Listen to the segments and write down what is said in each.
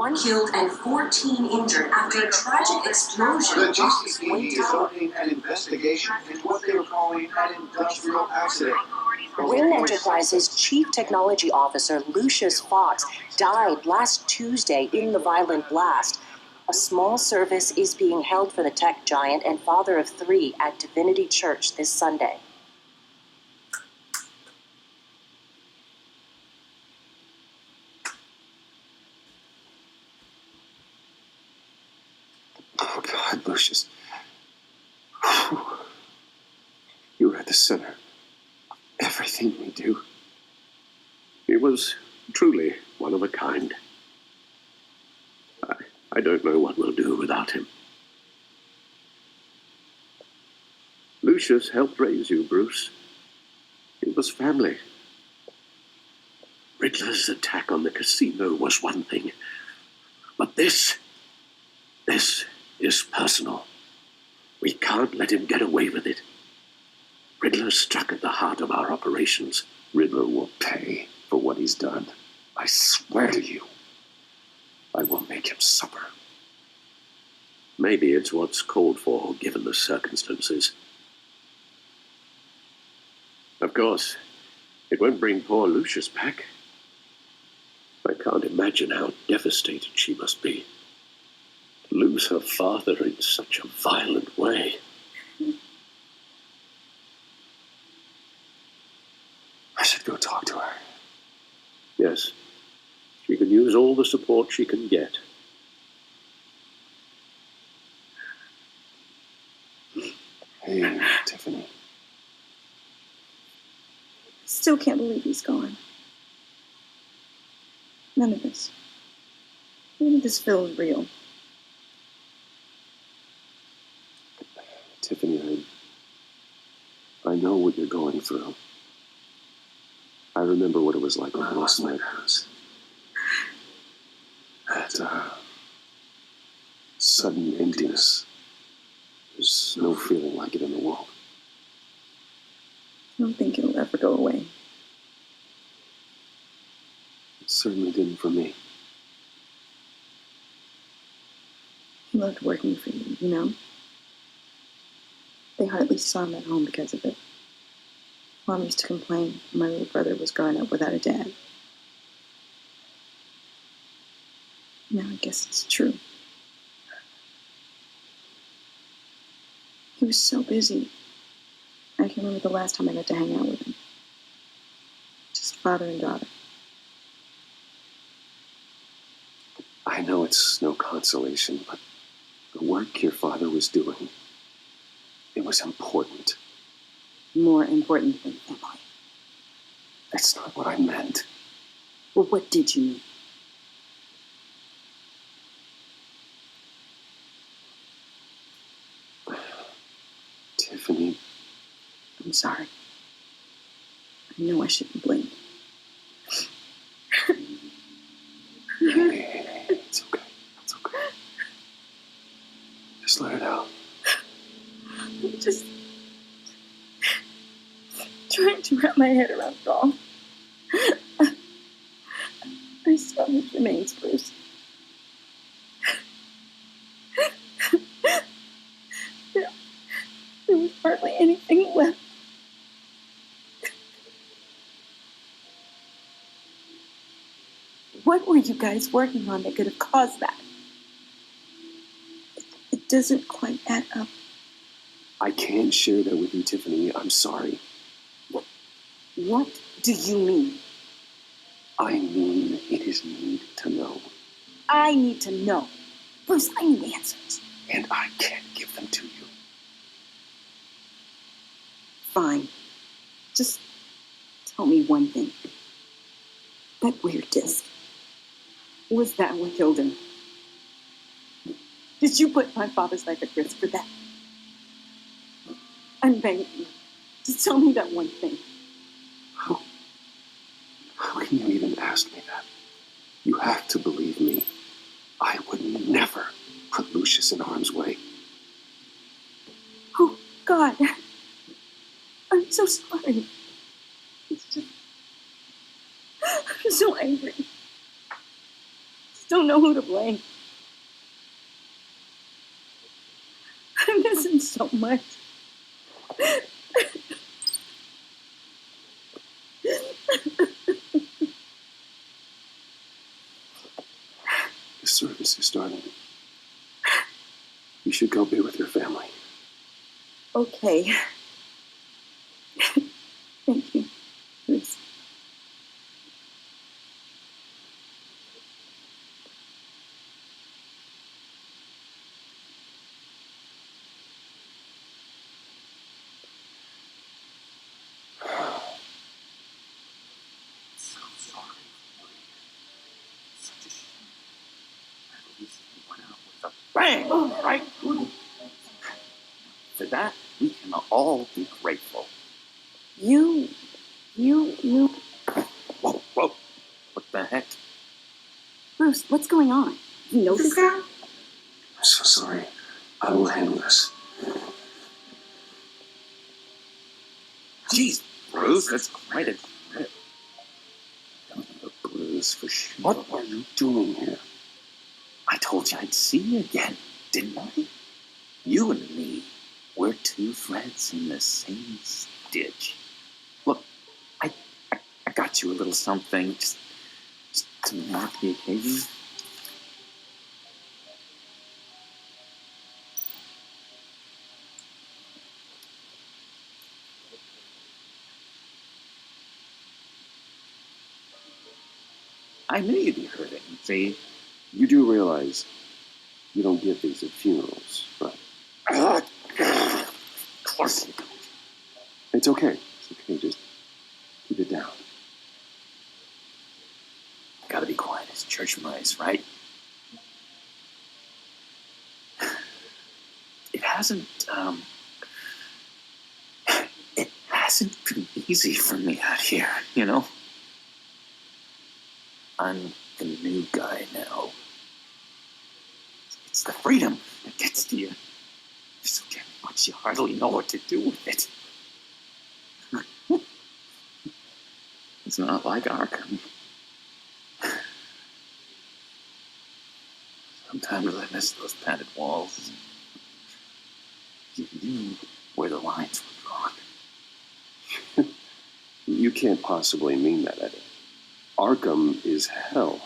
One killed and 14 injured after a tragic explosion. The GCPD is opening an investigation into what they were calling an industrial accident. Ring Enterprises' Chief Technology Officer Lucius Fox died last Tuesday in the violent blast. A small service is being held for the tech giant and father of 3 at Divinity Church this Sunday. Oh, God, Lucius. You were at the center of everything we do. He was truly one of a kind. I don't know what we'll do without him. Lucius helped raise you, Bruce. It was family. Riddler's attack on the casino was one thing, but this is personal. We can't let him get away with it. Riddler struck at the heart of our operations. Riddler will pay for what he's done. I swear to you, I will make him suffer. Maybe it's what's called for, given the circumstances. Of course, it won't bring poor Lucius back. I can't imagine how devastated she must be. To lose her father in such a violent way. I should go talk to her. Yes, she can use all the support she can get. Hey, Tiffany. Still can't believe he's gone. None of this. None of this feels real. Tiffany, I know what you're going through. I remember what it was like when I lost my parents. That sudden emptiness. There's no feeling like it in the world. I don't think it'll ever go away. It certainly didn't for me. He loved working for you, you know? They hardly saw him at home because of it. Mom used to complain my little brother was growing up without a dad. Now I guess it's true. He was so busy. I can remember the last time I got to hang out with him. Just father and daughter. I know it's no consolation, but the work your father was doing, it was important. More important than family. That's not what I meant. Well, what did you mean? Tiffany. I'm sorry. I know I shouldn't blame you. Hey, it's okay. It's okay. Just let it out. I'm just trying to wrap my head around it all. I still have remains, Bruce. There was hardly anything left. What were you guys working on that could have caused that? It doesn't quite add up. I can't share that with you, Tiffany. I'm sorry. What do you mean? I mean, it is need to know. I need to know. Bruce, I need answers. And I can't give them to you. Fine. Just tell me one thing. That weird disc. Was that what killed him? Did you put my father's life at risk for that? I'm begging you. Just tell me that one thing. How can you even ask me that? You have to believe me. I would never put Lucius in harm's way. Oh, God. I'm so sorry. It's just... I'm so angry. don't know who to blame. I miss him so much. The service is starting. You should go be with your family. Okay. Thank you, Bruce. So sorry. Such a shame. At least he went out with a bang, right? For that, we can all be grateful. You. Whoa, whoa. What the heck? Bruce, what's going on? You noticed that? I'm so sorry. I will handle this. Jeez, Bruce, that's quite a trip. Bruce, for sure. What were you doing here? I told you I'd see you again, didn't I? You and me, we're two threads in the same stitch. Look, I got you a little something, just to mark the occasion. I knew you'd be hurting, see? You do realize you don't give these at funerals, right? Of course you don't. It's okay. It's okay. Just keep it down. Gotta be quiet as church mice, right? It hasn't been easy for me out here, you know? I'm the new guy now. It's the freedom that gets to you. There's so damn much you hardly know what to do with it. It's not like Arkham. Sometimes I miss those padded walls. You knew where the lines were drawn. You can't possibly mean that, Eddie. Arkham is hell.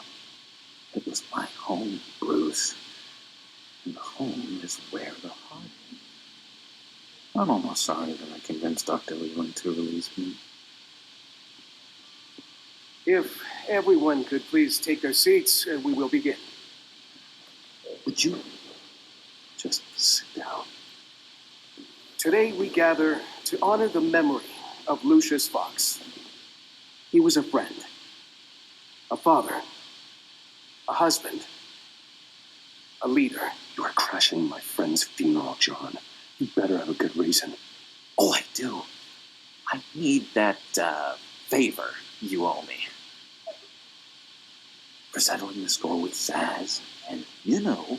It was my home, Bruce. And home is where the heart is. I'm almost sorry that I convinced Dr. Leland to release me. If everyone could please take their seats, we will begin. Would you just sit down? Today we gather to honor the memory of Lucius Fox. He was a friend, a father, a husband, a leader. You are crashing my friend's funeral, John. You better have a good reason. Oh, I do. I need that favor you owe me. For settling the score with Zaz, and, you know,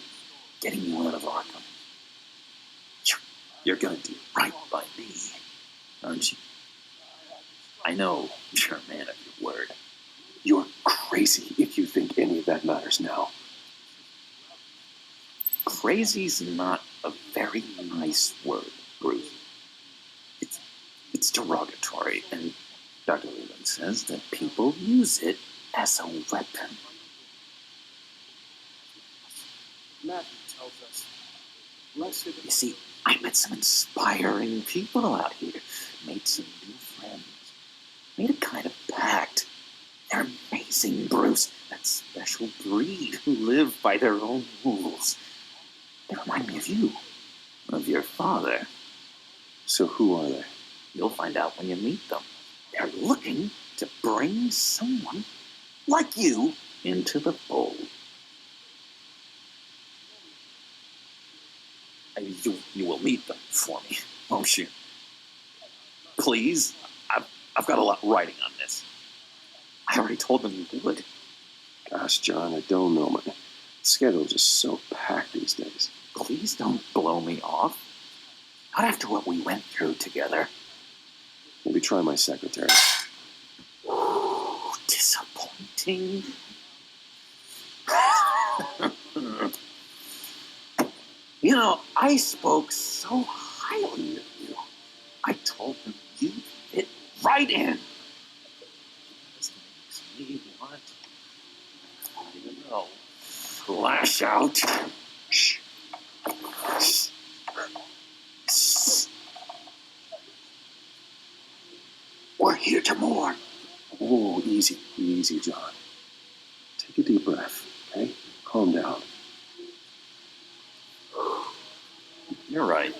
getting you out of Arkham. You're gonna do right by me, aren't you? I know you're a man of your word. You're crazy if you think any of that matters now. Crazy's not a very nice word, Bruce. It's derogatory, and Dr. Leland says that people use it as a weapon. Matthew tells us, blessed You see, I met some inspiring people out here. Made some new friends. Made a kind of pact. They're amazing, Bruce. That special breed who live by their own rules. They remind me of you. Of your father. So who are they? You'll find out when you meet them. They're looking to bring someone like you into the fold. You will meet them for me, won't you? Please? I've got a lot writing on this. I already told them you would. Gosh, John, I don't know. My schedule's just so packed these days. Please don't blow me off. Not after what we went through together. Maybe try my secretary. Ooh, disappointing. You know, I spoke so highly of you. I told him you fit right in. This makes me want, I don't know, lash out. Shh. We're here to mourn. Oh, easy, John. Take a deep breath, okay? Calm down. You're right.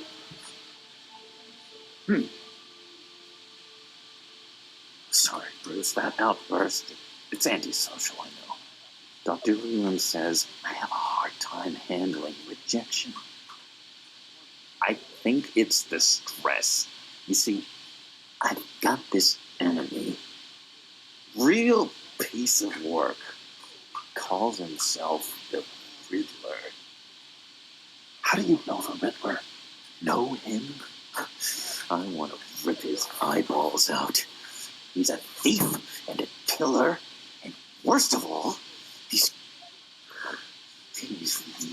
Sorry, Bruce, that outburst, it's antisocial, I know. Dr. Leland says I have a hard time handling rejection. I think it's the stress. You see, I've got this enemy. Real piece of work. Calls himself the Riddler. How do you know the Riddler? Know him? I want to rip his eyeballs out. He's a thief and a killer, and worst of all, he's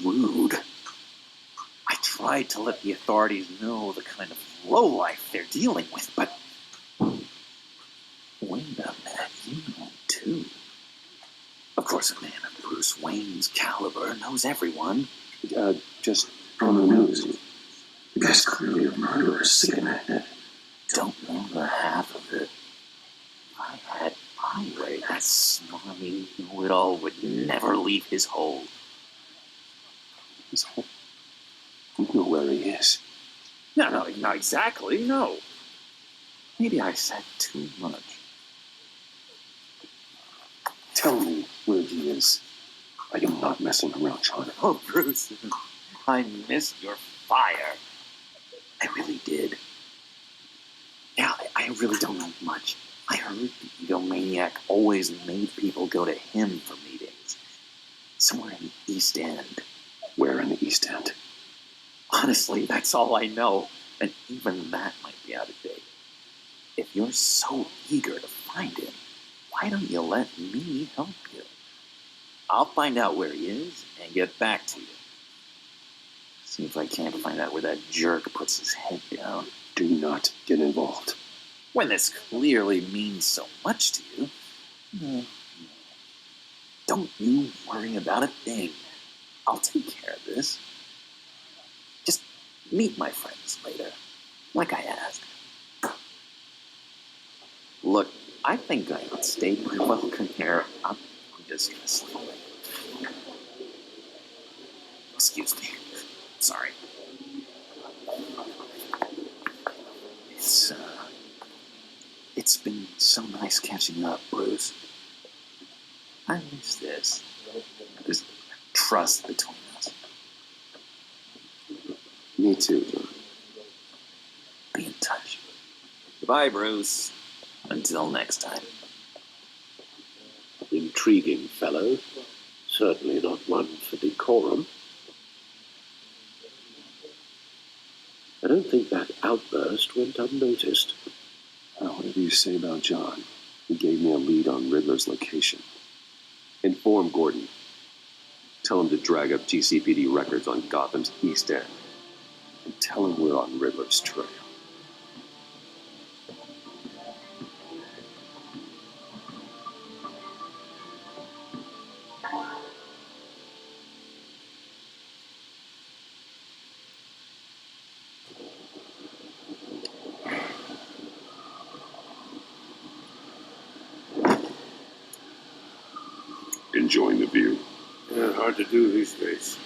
rude. I tried to let the authorities know the kind of lowlife they're dealing with, but wait a minute, you know too. Of course, a man of Bruce Wayne's caliber knows everyone. Just on the news. The guy's clearly a murderer, sick in the head. Don't remember half of it. I had my way. That smarmy know-it-all would never leave his hole. His hole? You know where he is. No, not exactly, no. Maybe I said too much. Tell me where he is. I am not messing around, John. Oh, Bruce, I missed your fire. I really did. Yeah, I really don't know much. I heard the egomaniac always made people go to him for meetings. Somewhere in the East End. Where in the East End? Honestly, that's all I know. And even that might be out of date. If you're so eager to find him, why don't you let me help you? I'll find out where he is and get back to you. See if I can't find out where that jerk puts his head down. Do not get involved. When this clearly means so much to you, no. Don't you worry about a thing. I'll take care of this. Just meet my friends later, like I asked. Look, I think I could stay my welcome here. I'm just gonna slip away. Excuse me. Sorry. It's been so nice catching up, Bruce. I miss this. This trust between us. Me too, John. Be in touch. Goodbye, Bruce. Until next time. Intriguing fellow. Certainly not one for decorum. I don't think that outburst went unnoticed. Well, whatever you say about John, he gave me a lead on Riddler's location. Inform Gordon. Tell him to drag up GCPD records on Gotham's East End. And tell him we're on Riddler's trail. Enjoying the view. Yeah, hard to do these days.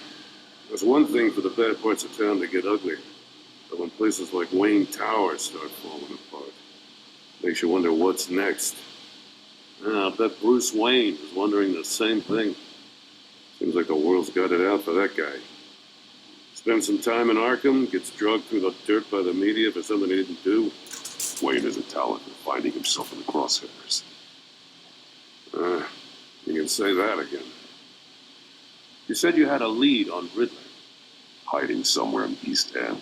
There's one thing for the bad parts of town to get ugly, but when places like Wayne Tower start falling apart, makes you wonder what's next. I bet Bruce Wayne was wondering the same thing. Seems like the world's got it out for that guy. Spends some time in Arkham, gets drugged through the dirt by the media for something he didn't do. Wayne is a talent in finding himself in the crosshairs. You can say that again. You said you had a lead on Riddler. Hiding somewhere in East End.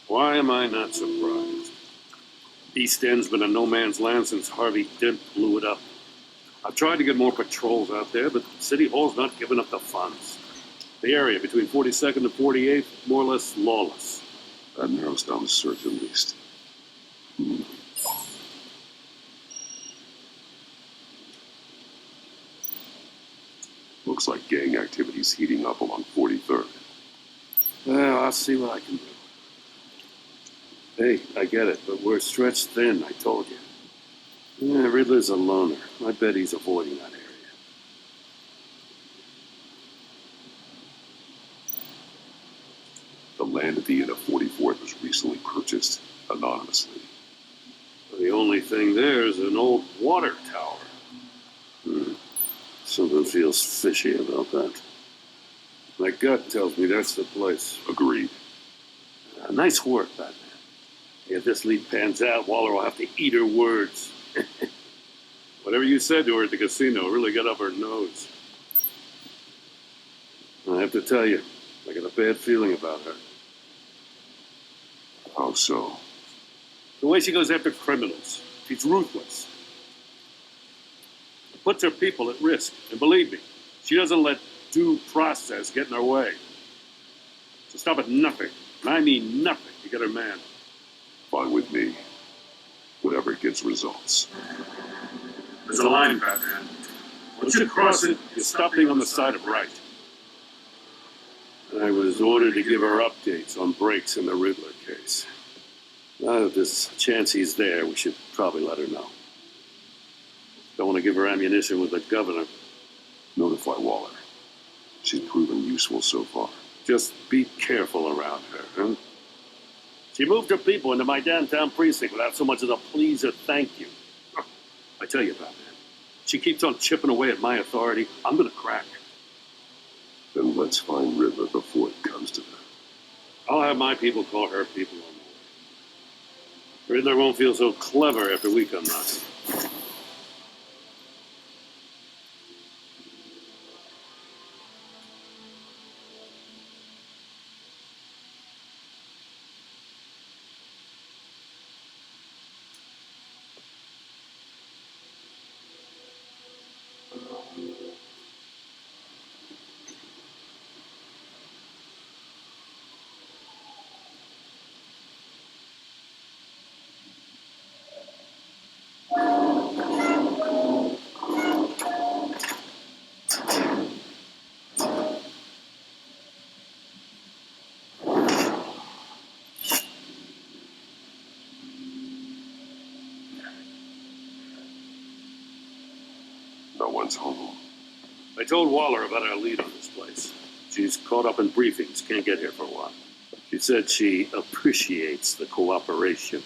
Why am I not surprised? East End's been a no man's land since Harvey Dent blew it up. I've tried to get more patrols out there, but City Hall's not giving up the funds. The area between 42nd and 48th, more or less lawless. That narrows down the search at least. Looks like gang activity's heating up along 43rd. Well, I'll see what I can do. Hey, I get it, but we're stretched thin, I told you. Yeah, Riddler's a loner. I bet he's avoiding that area. The land at the end of 44th was recently purchased anonymously. The only thing there is an old water tower. Something feels fishy about that. My gut tells me that's the place. Agreed. Nice work, Batman. If this lead pans out, Waller will have to eat her words. Whatever you said to her at the casino really got up her nose. I have to tell you, I got a bad feeling about her. How so? The way she goes after criminals. She's ruthless. Puts her people at risk. And believe me, she doesn't let due process get in her way. So stop at nothing, and I mean nothing, to get her man. Fine with me. Whatever gets results. There's a line, Batman. Once you cross it, you stop being on the side of right. I was ordered to give her updates on breaks in the Riddler case. Now that there's a chance he's there, we should probably let her know. Don't want to give her ammunition with the governor. Notify Waller. She's proven useful so far. Just be careful around her, huh? She moved her people into my downtown precinct without so much as a please or thank you. I tell you, Batman, she keeps on chipping away at my authority. I'm gonna crack. Then let's find Riddler before it comes to that. I'll have my people call her people on the way. Riddler won't feel so clever after we come knocking. No one's home. I told Waller about our lead on this place. She's caught up in briefings, can't get here for a while. She said she appreciates the cooperation.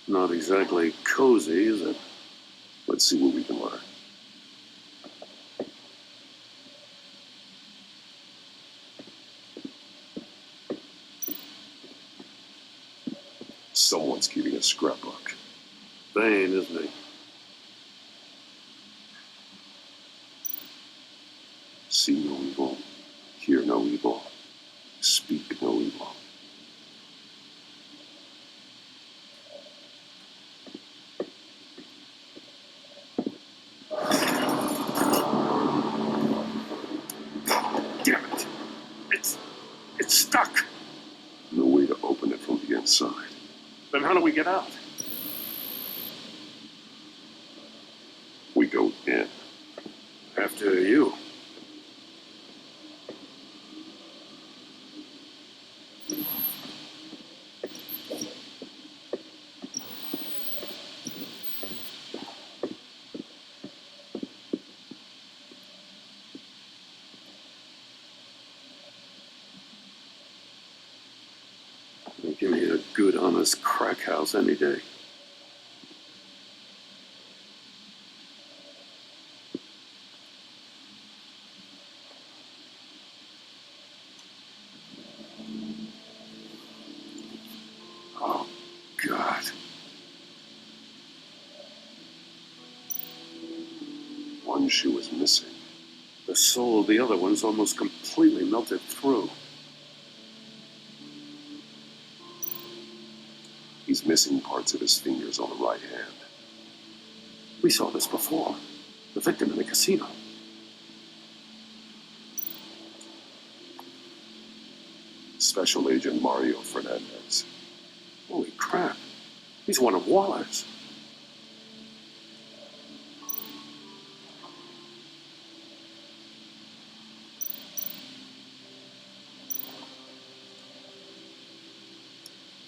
Not exactly cozy, is it? Let's see what we can learn. Someone's keeping a scrapbook. Bane, isn't he? See no evil, hear no evil, speak no evil. Damn it! It's stuck! No way to open it from the inside. Then how do we get out? We go in. After you. Give me a good, honest crack house any day. Oh, God. One shoe is missing. The sole of the other one's almost completely melted through. He's missing parts of his fingers on the right hand. We saw this before. The victim in the casino. Special Agent Mario Fernandez. Holy crap. He's one of Waller's.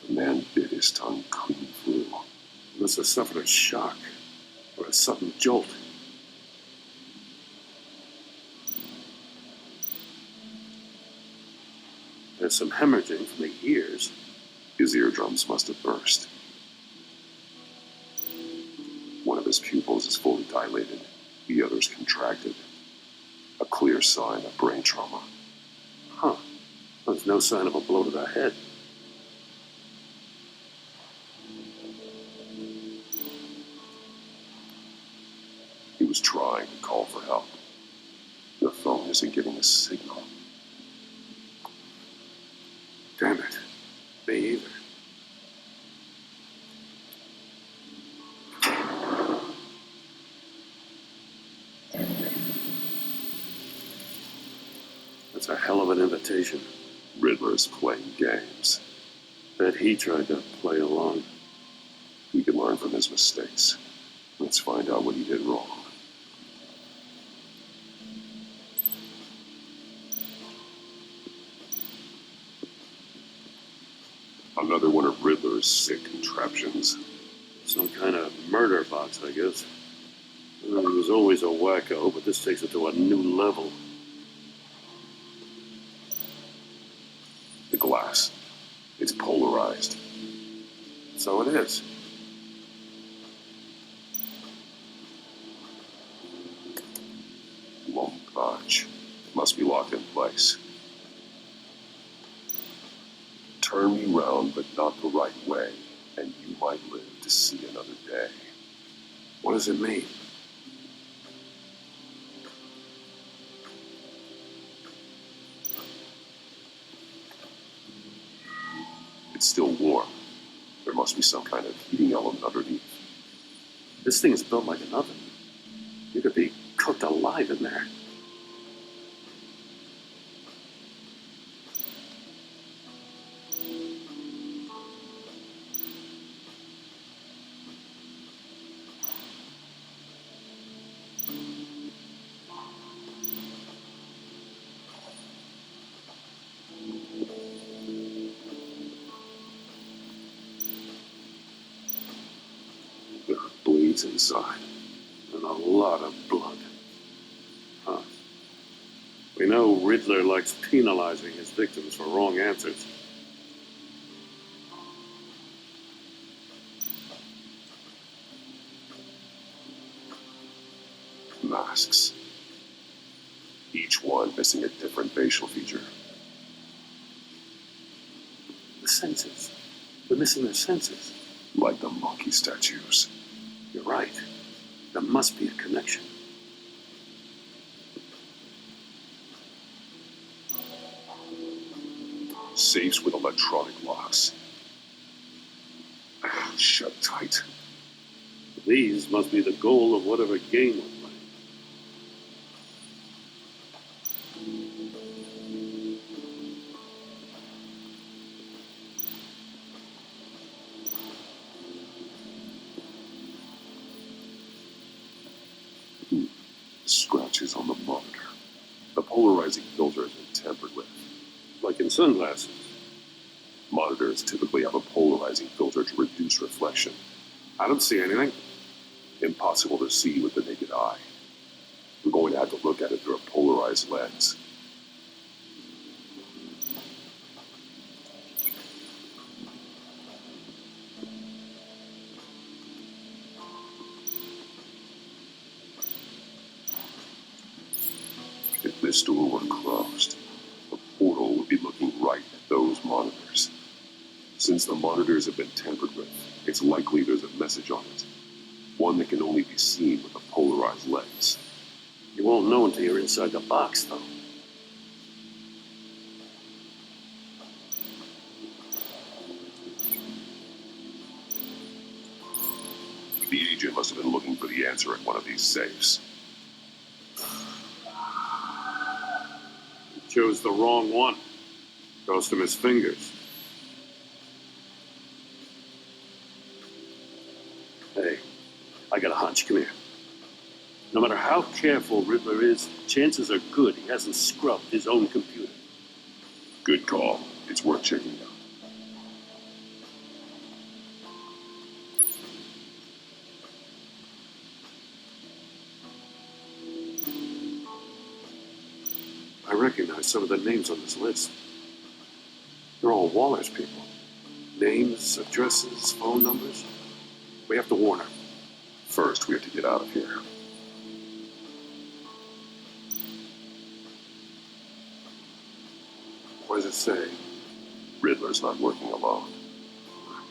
The man bit his tongue clean through. He must have suffered a shock or a sudden jolt. There's some hemorrhaging from the ears. His eardrums must have burst. One of his pupils is fully dilated, the other's contracted. A clear sign of brain trauma. Huh. There's no sign of a blow to the head. He was trying to call for help. The phone isn't giving a signal. Damn it. Me either. That's a hell of an invitation. Riddler's playing games. Bet he tried to play along. We can learn from his mistakes. Let's find out what he did wrong. Another one of Riddler's sick contraptions. Some kind of murder box, I guess. Well, he was always a wacko, but this takes it to a new level. The glass. It's polarized. So it is. Won't budge. It must be locked in place. Turn me round, but not the right way, and you might live to see another day. What does it mean? It's still warm. There must be some kind of heating element underneath. This thing is built like an oven. You could be cooked alive in there. There are blades inside. And a lot of blood. Huh. We know Riddler likes penalizing his victims for wrong answers. Masks. Each one missing a different facial feature. The senses. They're missing their senses. Like the monkey statues. You're right. There must be a connection. Safes with electronic locks. Shut tight. These must be the goal of whatever game we're playing. Scratches on the monitor. The polarizing filter has been tampered with. Like in sunglasses. Monitors typically have a polarizing filter to reduce reflection. I don't see anything. Impossible to see with the naked eye. We're going to have to look at it through a polarized lens. If this door were closed, the portal would be looking right at those monitors. Since the monitors have been tampered with, it's likely there's a message on it. One that can only be seen with a polarized lens. You won't know until you're inside the box, though. The agent must have been looking for the answer at one of these safes. You chose the wrong one. Cost him his fingers. Hey, I got a hunch. Come here. No matter how careful Riddler is, chances are good he hasn't scrubbed his own computer. Good call. It's worth checking out. I recognize some of the names on this list. They're all Waller's people. Names, addresses, phone numbers. We have to warn her. First, we have to get out of here. What does it say? Riddler's not working alone.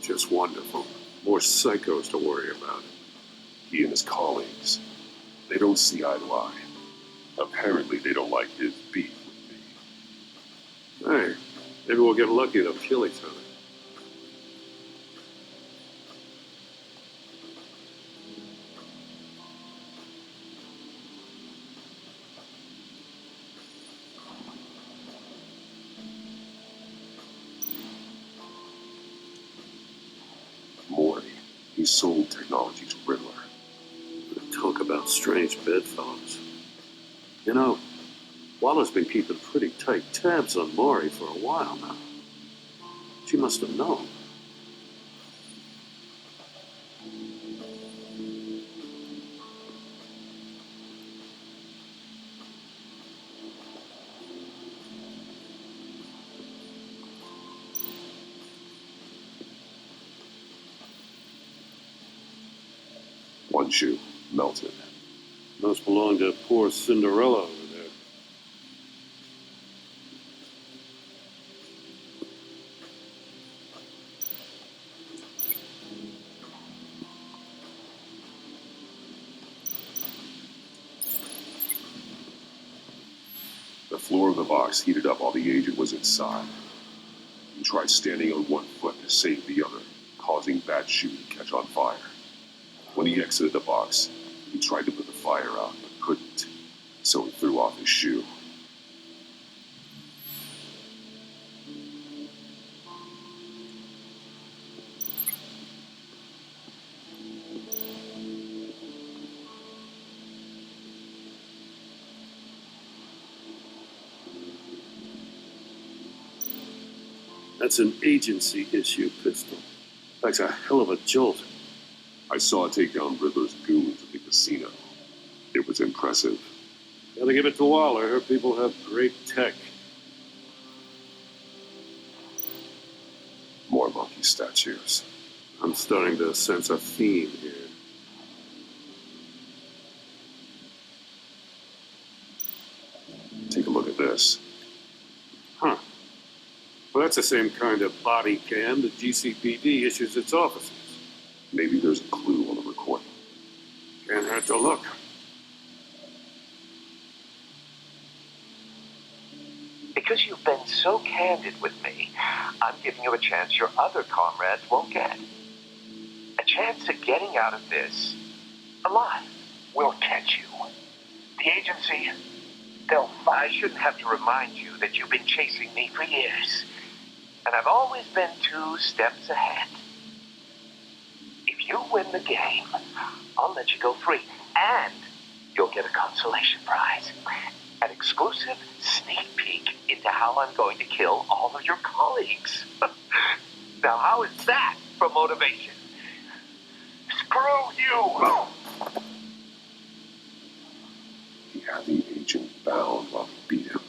Just wonderful. More psychos to worry about. He and his colleagues, they don't see eye to eye. Apparently, they don't like his beef with me. Hey, maybe we'll get lucky. They'll kill each other. Morty, he sold technology to Riddler. Talk about strange bedfellows. You know, Waller's been keeping pretty tight tabs on Maury for a while now. She must have known. One shoe, melted. Must belong to poor Cinderella over there. The floor of the box heated up while the agent was inside. He tried standing on one foot to save the other, causing that shoe to catch on fire. When he exited the box, he tried to put the fire out, but couldn't, so he threw off his shoe. That's an agency issue pistol. That's a hell of a jolt. I saw it take down Riddler's goons at the casino. It was impressive. Gotta give it to Waller. Her people have great tech. More monkey statues. I'm starting to sense a theme here. Take a look at this. Huh. Well, that's the same kind of body cam the GCPD issues its officers. Maybe there's a clue on the recording. Can't hurt to look. Because you've been so candid with me, I'm giving you a chance your other comrades won't get. A chance at getting out of this alive. We'll catch you. The agency, I shouldn't have to remind you that you've been chasing me for years. And I've always been 2 steps ahead. If you win the game, I'll let you go free. And you'll get a consolation prize. An exclusive sneak peek into how I'm going to kill all of your colleagues. Now, how is that for motivation? Screw you! He had the agent bound while he beat him.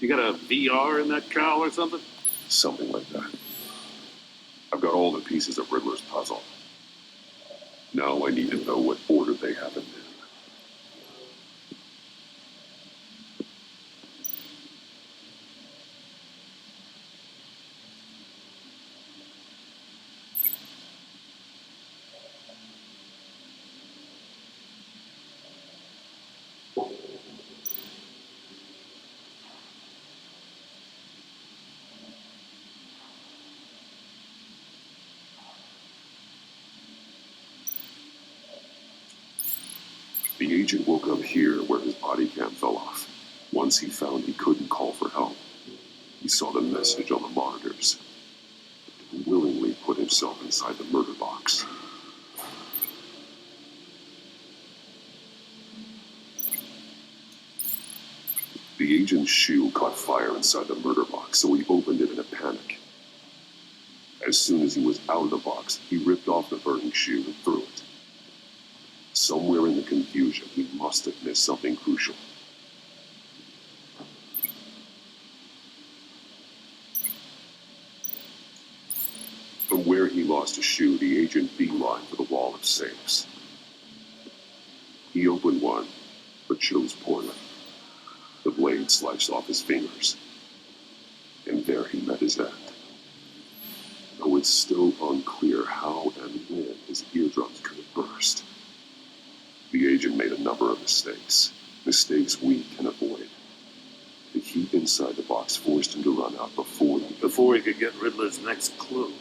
You got a VR in that cow or something? Something like that. I've got all the pieces of Riddler's puzzle. Now I need to know what order they happened in. The agent woke up here where his body cam fell off. Once he found he couldn't call for help, he saw the message on the monitors. He willingly put himself inside the murder box. The agent's shoe caught fire inside the murder box, so he opened it in a panic. As soon as he was out of the box, he ripped off the burning shoe and threw it. Somewhere in the confusion, he must have missed something crucial. From where he lost a shoe, the agent beelined for the wall of safes. He opened one, but chose poorly. The blade sliced off his fingers, and there he met his end. Though it's still unclear how and when his eardrums could have burst. The agent made a number of mistakes we can avoid. The heat inside the box forced him to run out before he could get Riddler's next clue.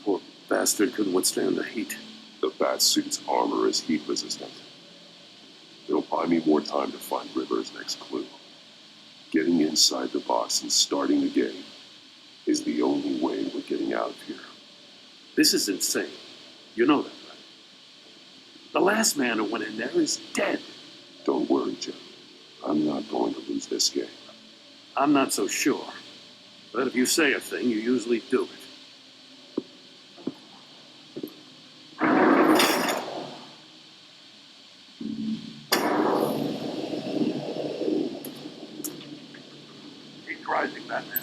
Poor bastard couldn't withstand the heat. The Batsuit's armor is heat resistant. It'll buy me more time to find Riddler's next clue. Getting inside the box and starting the game is the only way we're getting out of here. This is insane. You know that, right? The last man who went in there is dead. Don't worry, Jim. I'm not going to lose this game. I'm not so sure. But if you say a thing, you usually do it. Keep rising, Batman.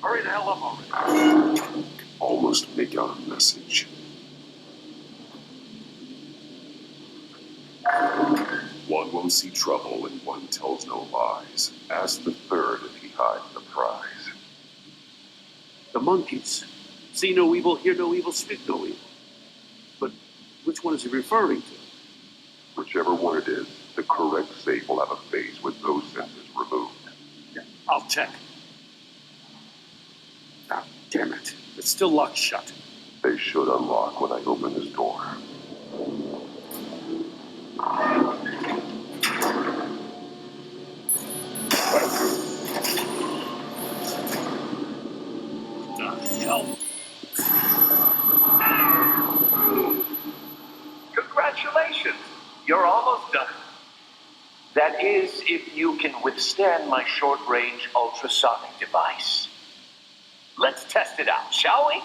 Hurry the hell up already. Almost make out a message. One won't see trouble and one tells no lies. Ask the third if he hides the prize. The monkeys. See no evil, hear no evil, speak no evil. But which one is he referring to? Whichever one it is, the correct safe will have a face with those sensors removed. Yeah, I'll check. Ah, damn it. It's still locked shut. They should unlock when I open this door. What the hell? Congratulations! You're almost done. That is, if you can withstand my short-range ultrasonic device. Let's test it out, shall we?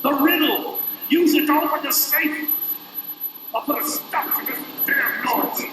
The riddle! Use it to open the safe! I'll put a stop to this damn noise!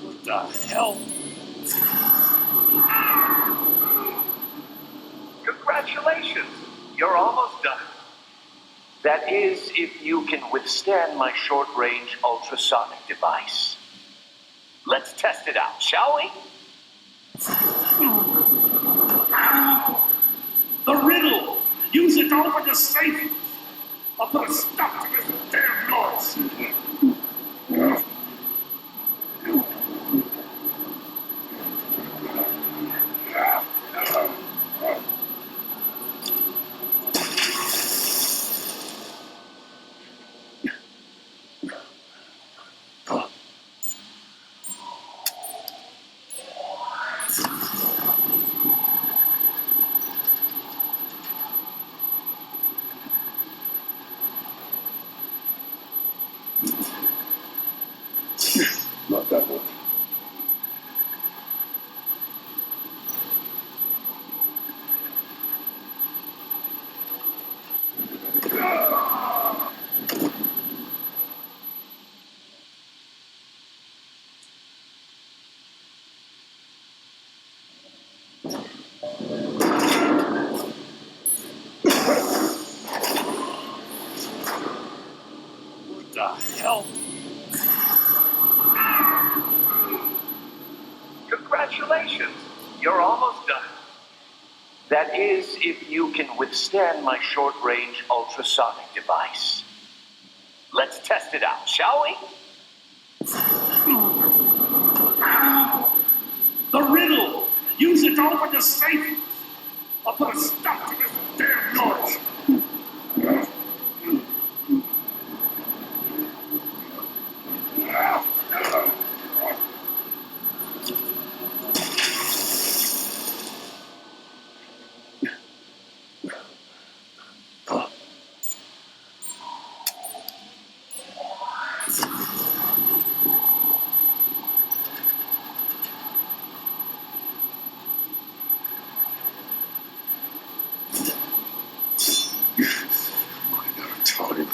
What the hell? Congratulations! You're almost done. That is, if you can withstand my short-range ultrasonic device. Let's test it out, shall we? The riddle! Use it to open the safe! I'll put a stop to this damn noise! What the hell? Congratulations, you're almost done. That is, if you can withstand my short-range ultrasonic device. Let's test it out, shall we? The riddle! Use it to open the safe! I'll put a stop to this damn noise! Time.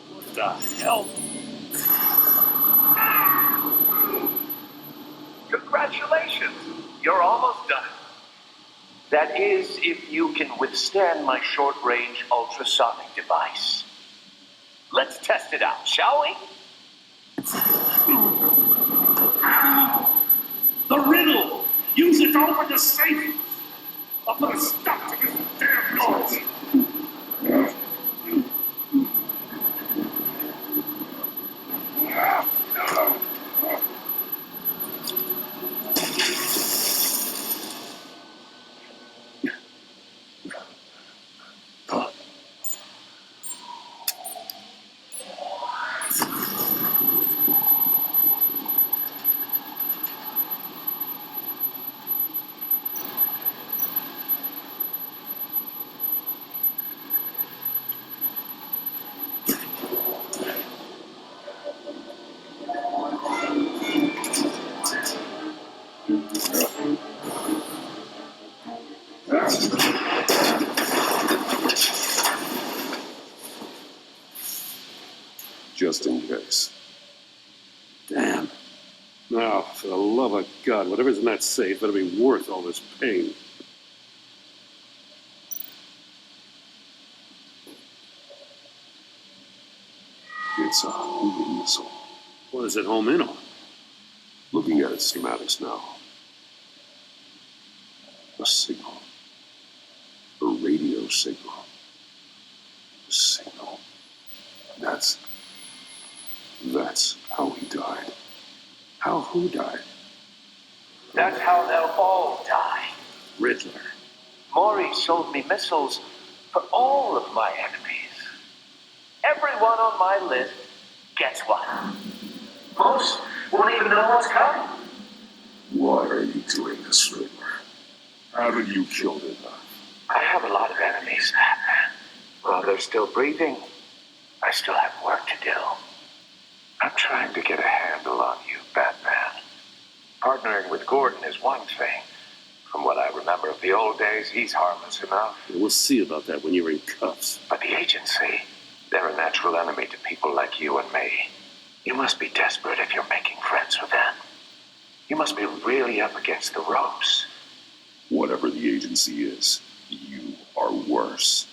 What the hell? Congratulations, you're almost done. That is, if you can withstand my short-range ultrasonic device. Let's test it out, shall we? The riddle! Use it to open the safe! I'll put a stop to this damn noise! Just in case. Damn. Now, for the love of God, whatever's in that safe better be worth all this pain. It's a homing missile. What does it home in on? Looking at its schematics now. A signal. A radio signal. A signal. That's how he died. How who died? That's how they'll all die. Riddler. Maury sold me missiles for all of my enemies. Everyone on my list gets one. Most won't even know what's coming. Why are you doing this, Riddler? Haven't you killed enough? I have a lot of enemies, Batman. While they're still breathing, I still have work to do. I'm trying to get a handle on you, Batman. Partnering with Gordon is one thing. From what I remember of the old days, he's harmless enough. We'll see about that when you're in cuffs. But the agency, they're a natural enemy to people like you and me. You must be desperate if you're making friends with them. You must be really up against the ropes. Whatever the agency is, you are worse.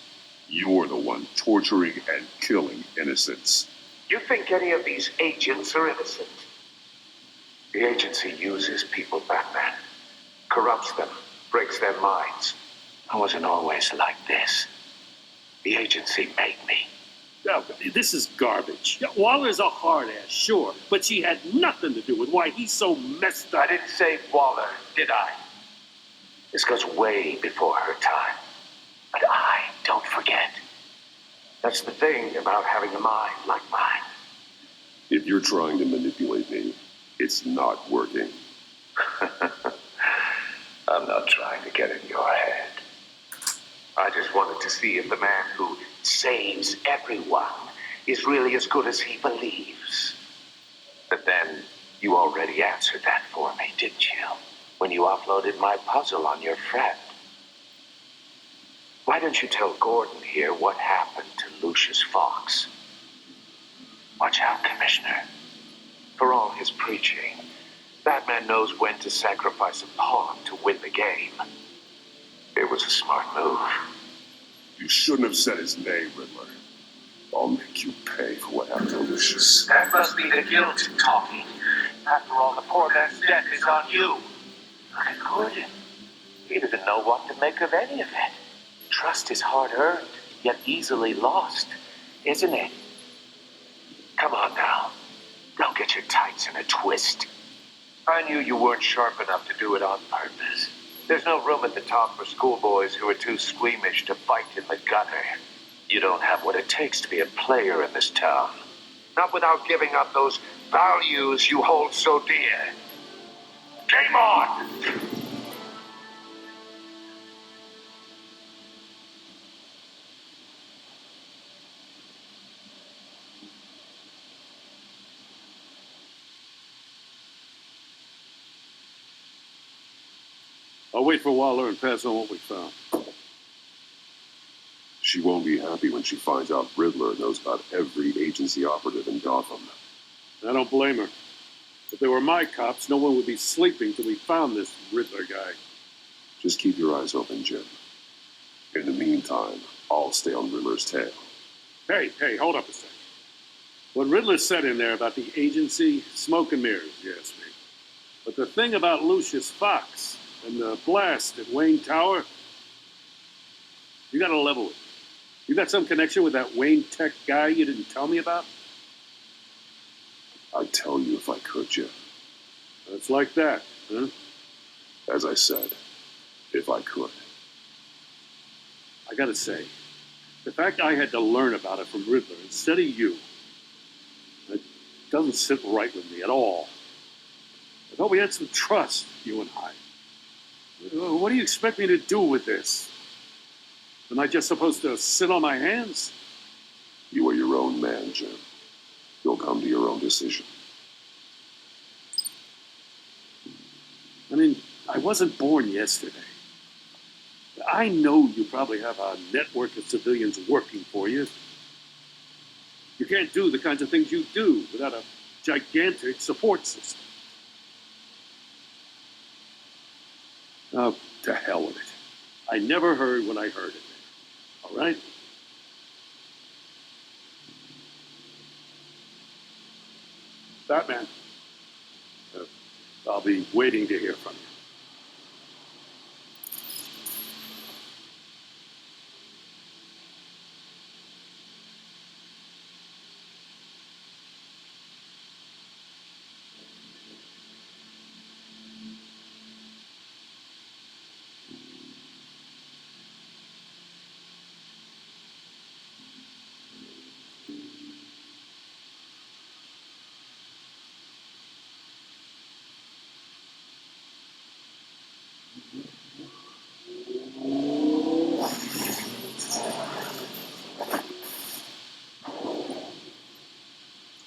You're the one torturing and killing innocents. You think any of these agents are innocent? The agency uses people, Batman. Corrupts them, breaks their minds. I wasn't always like this. The agency made me. No, this is garbage. Yeah, Waller's a hard ass, sure, but she had nothing to do with why he's so messed I up. didn't say Waller, did I? This goes way before her time. But I don't forget. That's the thing about having a mind like mine. If you're trying to manipulate me, it's not working. I'm not trying to get in your head. I just wanted to see if the man who saves everyone is really as good as he believes. But then, you already answered that for me, didn't you? When you uploaded my puzzle on your friend. Why don't you tell Gordon here what happened to Lucius Fox? Watch out, Commissioner. For all his preaching, Batman knows when to sacrifice a pawn to win the game. It was a smart move. You shouldn't have said his name, Riddler. I'll make you pay for what happened to Lucius. That must be the guilt talking. After all, the poor man's death is on you. Look at Gordon. He doesn't know what to make of any of it. Trust is hard-earned, yet easily lost, isn't it? Come on now. Don't get your tights in a twist. I knew you weren't sharp enough to do it on purpose. There's no room at the top for schoolboys who are too squeamish to fight in the gutter. You don't have what it takes to be a player in this town. Not without giving up those values you hold so dear. Game on! I'll wait for Waller and pass on what we found. She won't be happy when she finds out Riddler knows about every agency operative in Gotham. I don't blame her. If they were my cops, no one would be sleeping till we found this Riddler guy. Just keep your eyes open, Jim. In the meantime, I'll stay on Riddler's tail. Hey, hold up a second. What Riddler said in there about the agency, smoke and mirrors, yes, me. But the thing about Lucius Fox and the blast at Wayne Tower, you gotta level it. You got some connection with that Wayne Tech guy you didn't tell me about? I'd tell you if I could, Jim. It's like that, huh? As I said, if I could. I gotta say, the fact I had to learn about it from Riddler instead of you, it doesn't sit right with me at all. I thought we had some trust, you and I. What do you expect me to do with this? Am I just supposed to sit on my hands? You are your own man, Jim. You'll come to your own decision. I mean, I wasn't born yesterday. I know you probably have a network of civilians working for you. You can't do the kinds of things you do without a gigantic support system. Oh, to hell with it. I never heard what I heard it. All right? Batman, I'll be waiting to hear from you.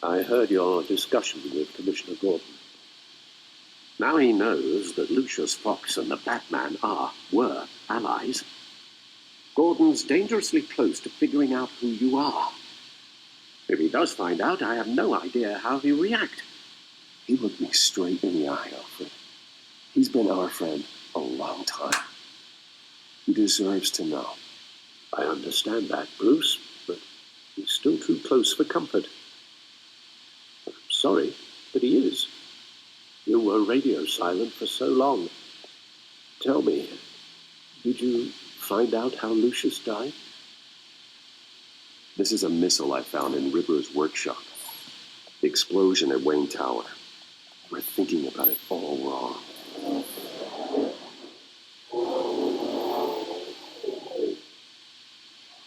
I heard your discussion with Commissioner Gordon. Now he knows that Lucius Fox and the Batman were allies. Gordon's dangerously close to figuring out who you are. If he does find out, I have no idea how he'll react. He looked me straight in the eye, Alfred. He's been our friend a long time. He deserves to know. I understand that, Bruce, but he's still too close for comfort. I'm sorry, but he is. You were radio silent for so long. Tell me, did you find out how Lucius died? This is a missile I found in Riddler's workshop. The explosion at Wayne Tower. We're thinking about it all wrong.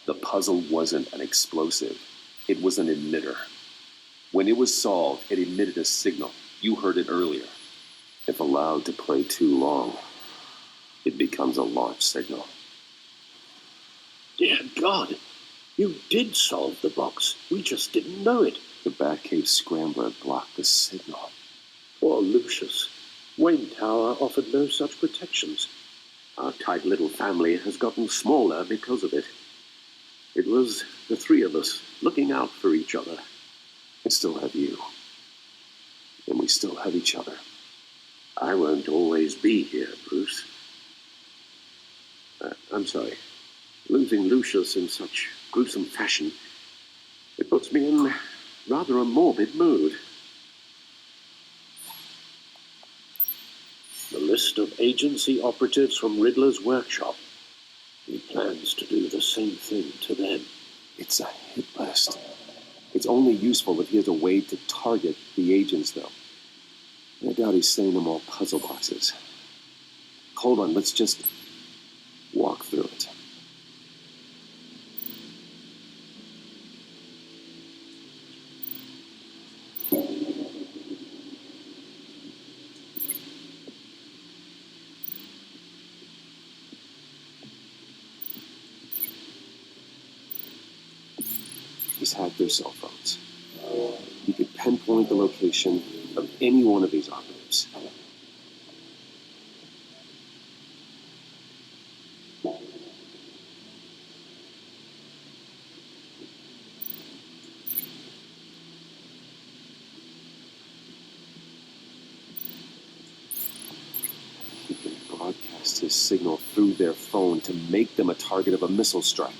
The puzzle wasn't an explosive. It was an emitter. When it was solved, it emitted a signal. You heard it earlier. If allowed to play too long, it becomes a launch signal. God! You did solve the box. We just didn't know it. The Batcave scrambler blocked the signal. Poor Lucius. Wayne Tower offered no such protections. Our tight little family has gotten smaller because of it. It was the three of us looking out for each other. I still have you. And we still have each other. I won't always be here, Bruce. I'm sorry. Losing Lucius in such gruesome fashion, it puts me in rather a morbid mood. The list of agency operatives from Riddler's workshop. He plans to do the same thing to them. It's a hit list. It's only useful if he has a way to target the agents, though. I doubt he's sending them all puzzle boxes. Hold on, let's just walk through it. He's hacked their cell phones. He could pinpoint the location of any one of these operatives. He can broadcast his signal through their phone to make them a target of a missile strike.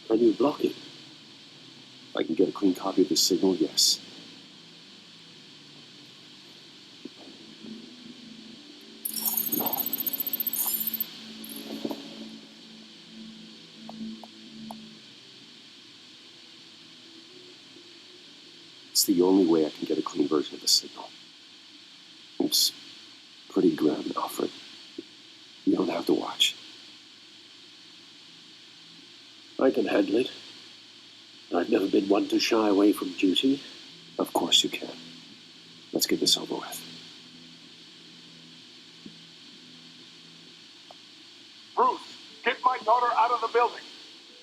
Can you block it? If I can get a clean copy of the signal, yes. It's the only way I can get a clean version of the signal. It's pretty grim, Alfred. You don't have to watch. I can handle it. I've never been one to shy away from duty. Of course you can. Let's get this over with. Bruce, get my daughter out of the building.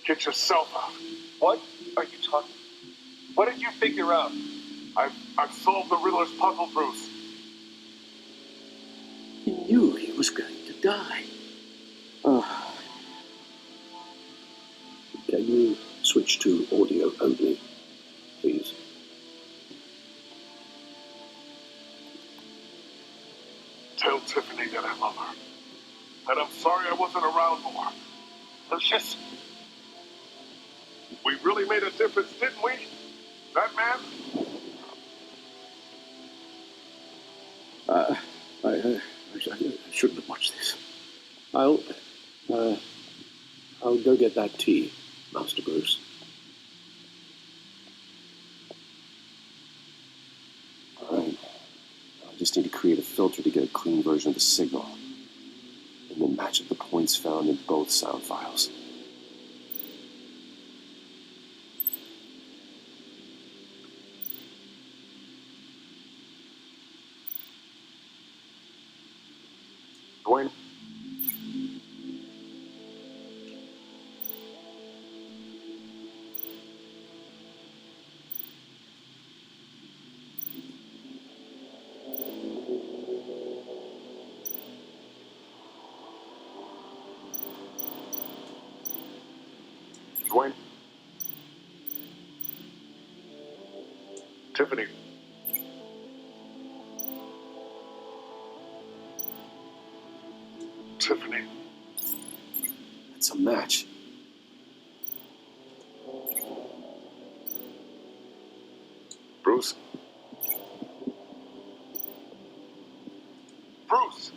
Get yourself out. What are you talking? What did you figure out? I've solved the Riddler's puzzle, Bruce. He knew he was going to die. Can you switch to audio only, please? Tell Tiffany that I love her. That I'm sorry I wasn't around more. Lucius, we really made a difference, didn't we? That man? I shouldn't have watched this. I'll go get that tea, Master Bruce. All right. I just need to create a filter to get a clean version of the signal. And then match up the points found in both sound files. Dwayne? Dwayne? Tiffany? Tiffany? It's a match. Bruce? Bruce!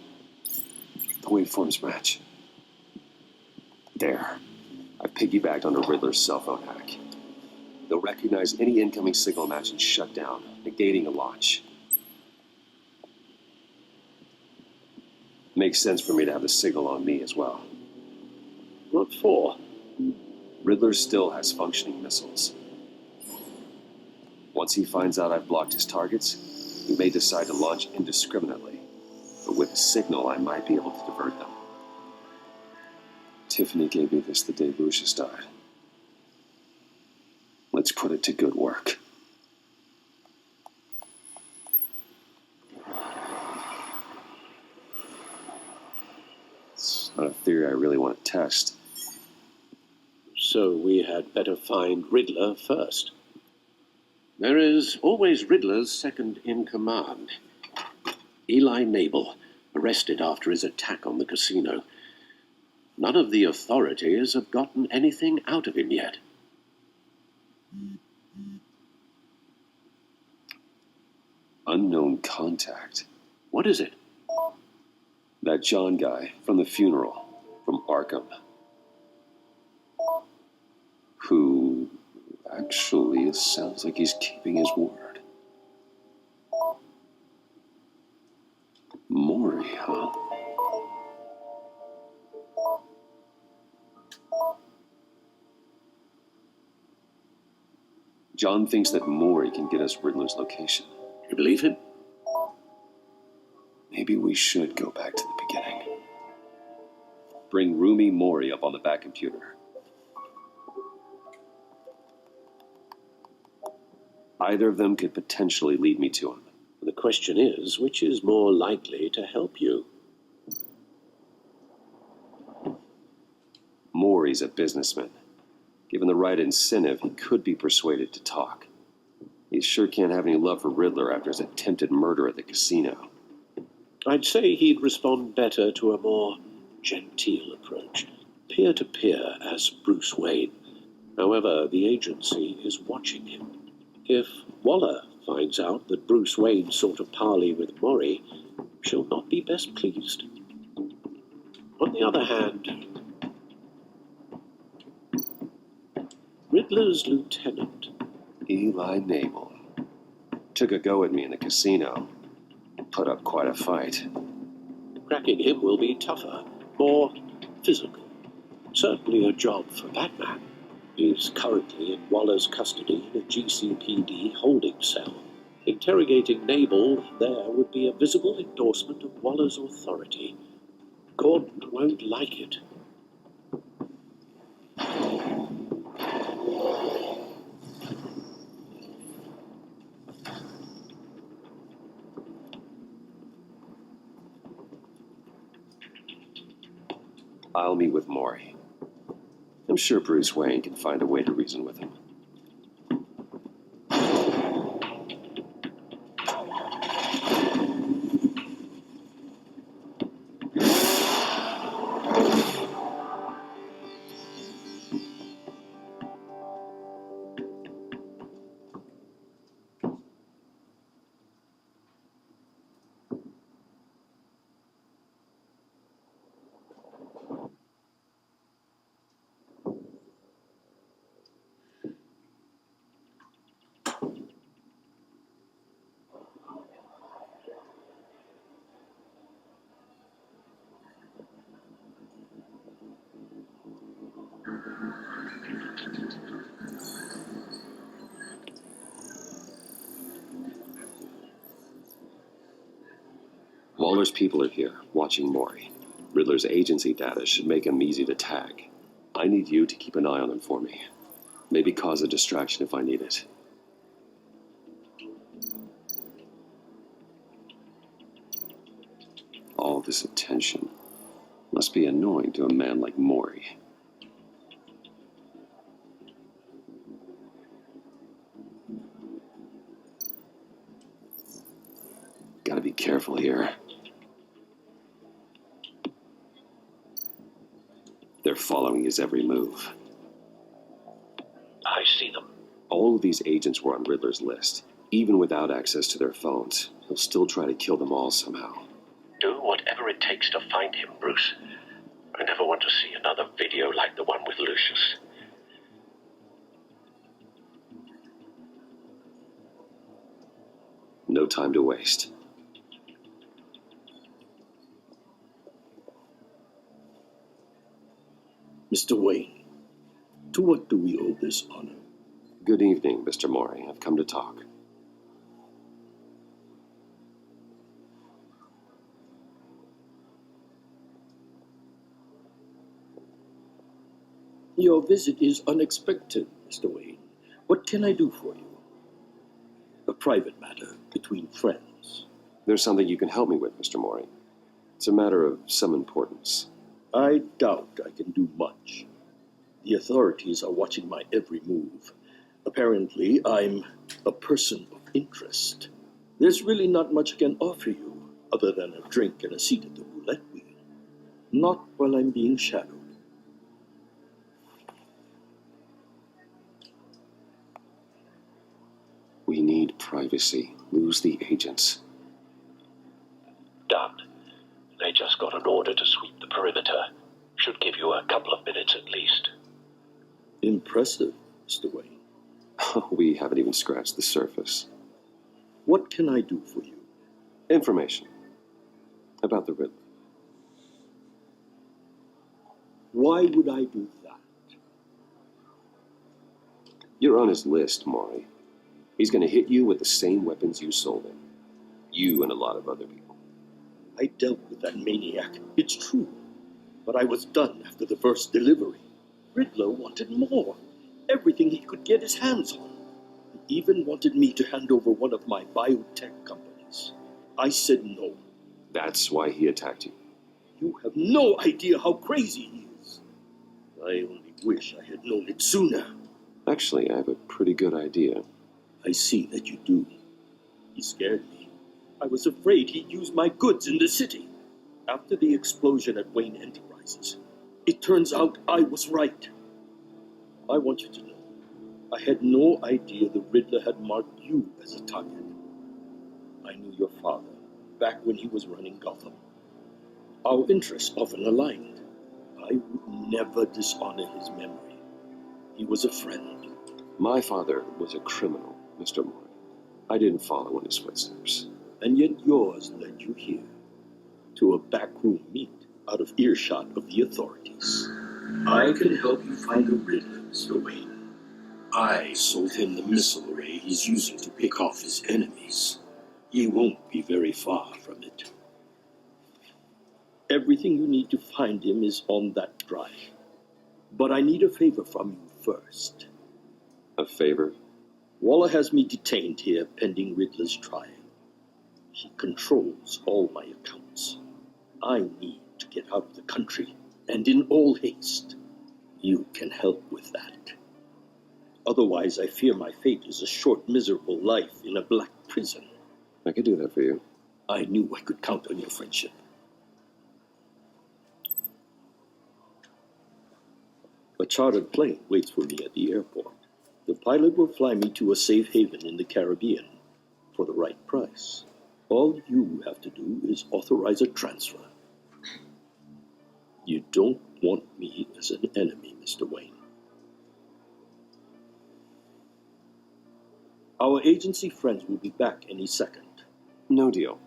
The waveforms match. There. I piggybacked on the Riddler's cell phone hack. They'll recognize any incoming signal match and shut down, negating a launch. Makes sense for me to have the signal on me as well. What for? Riddler still has functioning missiles. Once he finds out I've blocked his targets, he may decide to launch indiscriminately. But with with a signal, I might be able to divert them. Tiffany gave me this the day Lucius died. Let's put it to good work. It's not a theory I really want to test. So we had better find Riddler first. There is always Riddler's second in command. Eli Nabel, arrested after his attack on the casino. None of the authorities have gotten anything out of him yet. Unknown contact. What is it? That John guy from the funeral, from Arkham. Who, actually, it sounds like he's keeping his word. Maury, huh? John thinks that Maury can get us Riddler's location. You believe him? Maybe we should go back to the beginning. Bring Rumi Maury up on the back computer. Either of them could potentially lead me to him. The question is, which is more likely to help you? Maury's a businessman. Given the right incentive, he could be persuaded to talk. He sure can't have any love for Riddler after his attempted murder at the casino. I'd say he'd respond better to a more genteel approach, peer-to-peer as Bruce Wayne. However, the agency is watching him. If Waller finds out that Bruce Wayne sought a parley with Maury, she'll not be best pleased. On the other hand, Riddler's lieutenant, Eli Nabel, took a go at me in the casino. Put up quite a fight. cracking him will be tougher, more physical. Certainly a job for Batman. He's currently in Waller's custody in a GCPD holding cell. Interrogating Nabel there would be a visible endorsement of Waller's authority. Gordon won't like it. I'll meet with Maury. I'm sure Bruce Wayne can find a way to reason with him. Waller's people are here, watching Maury. Riddler's agency data should make him easy to tag. I need you to keep an eye on him for me. Maybe cause a distraction if I need it. All this attention must be annoying to a man like Maury. Gotta be careful here. They're following his every move. I see them. All of these agents were on Riddler's list. Even without access to their phones, he'll still try to kill them all somehow. Do whatever it takes to find him, Bruce. I never want to see another video like the one with Lucius. No time to waste. Mr. Wayne, to what do we owe this honor? Good evening, Mr. Maury. I've come to talk. Your visit is unexpected, Mr. Wayne. What can I do for you? A private matter between friends. There's something you can help me with, Mr. Mori. It's a matter of some importance. I doubt I can do much. The authorities are watching my every move. Apparently, I'm a person of interest. There's really not much I can offer you, other than a drink and a seat at the roulette wheel. Not while I'm being shadowed. We need privacy. Lose the agents. Done. They just got an order to sweep the perimeter. Should give you a couple of minutes at least. Impressive, Mr. Wayne. We haven't even scratched the surface. What can I do for you? Information. About the Riddler. Why would I do that? You're on his list, Maury. He's going to hit you with the same weapons you sold him. You and a lot of other people. I dealt with that maniac, it's true. But I was done after the first delivery. Riddler wanted more. Everything he could get his hands on. He even wanted me to hand over one of my biotech companies. I said no. That's why he attacked you. You have no idea how crazy he is. I only wish I had known it sooner. Actually, I have a pretty good idea. I see that you do. He scared me. I was afraid he'd use my goods in the city. After the explosion at Wayne Enterprises, it turns out I was right. I want you to know, I had no idea the Riddler had marked you as a target. I knew your father back when he was running Gotham. Our interests often aligned. I would never dishonor his memory. He was a friend. My father was a criminal, Mr. Mori. I didn't follow in his footsteps. And yet yours led you here, to a backroom meet out of earshot of the authorities. I can help you find the Riddler, Mr. Wayne. I sold him the missile array he's using to pick off his enemies. He won't be very far from it. Everything you need to find him is on that drive. But I need a favor from you first. A favor? Waller has me detained here pending Riddler's trial. He controls all my accounts. I need to get out of the country, and in all haste. You can help with that. Otherwise, I fear my fate is a short, miserable life in a black prison. I could do that for you. I knew I could count on your friendship. A chartered plane waits for me at the airport. The pilot will fly me to a safe haven in the Caribbean for the right price. All you have to do is authorize a transfer. You don't want me as an enemy, Mr. Wayne. Our agency friends will be back any second. No deal.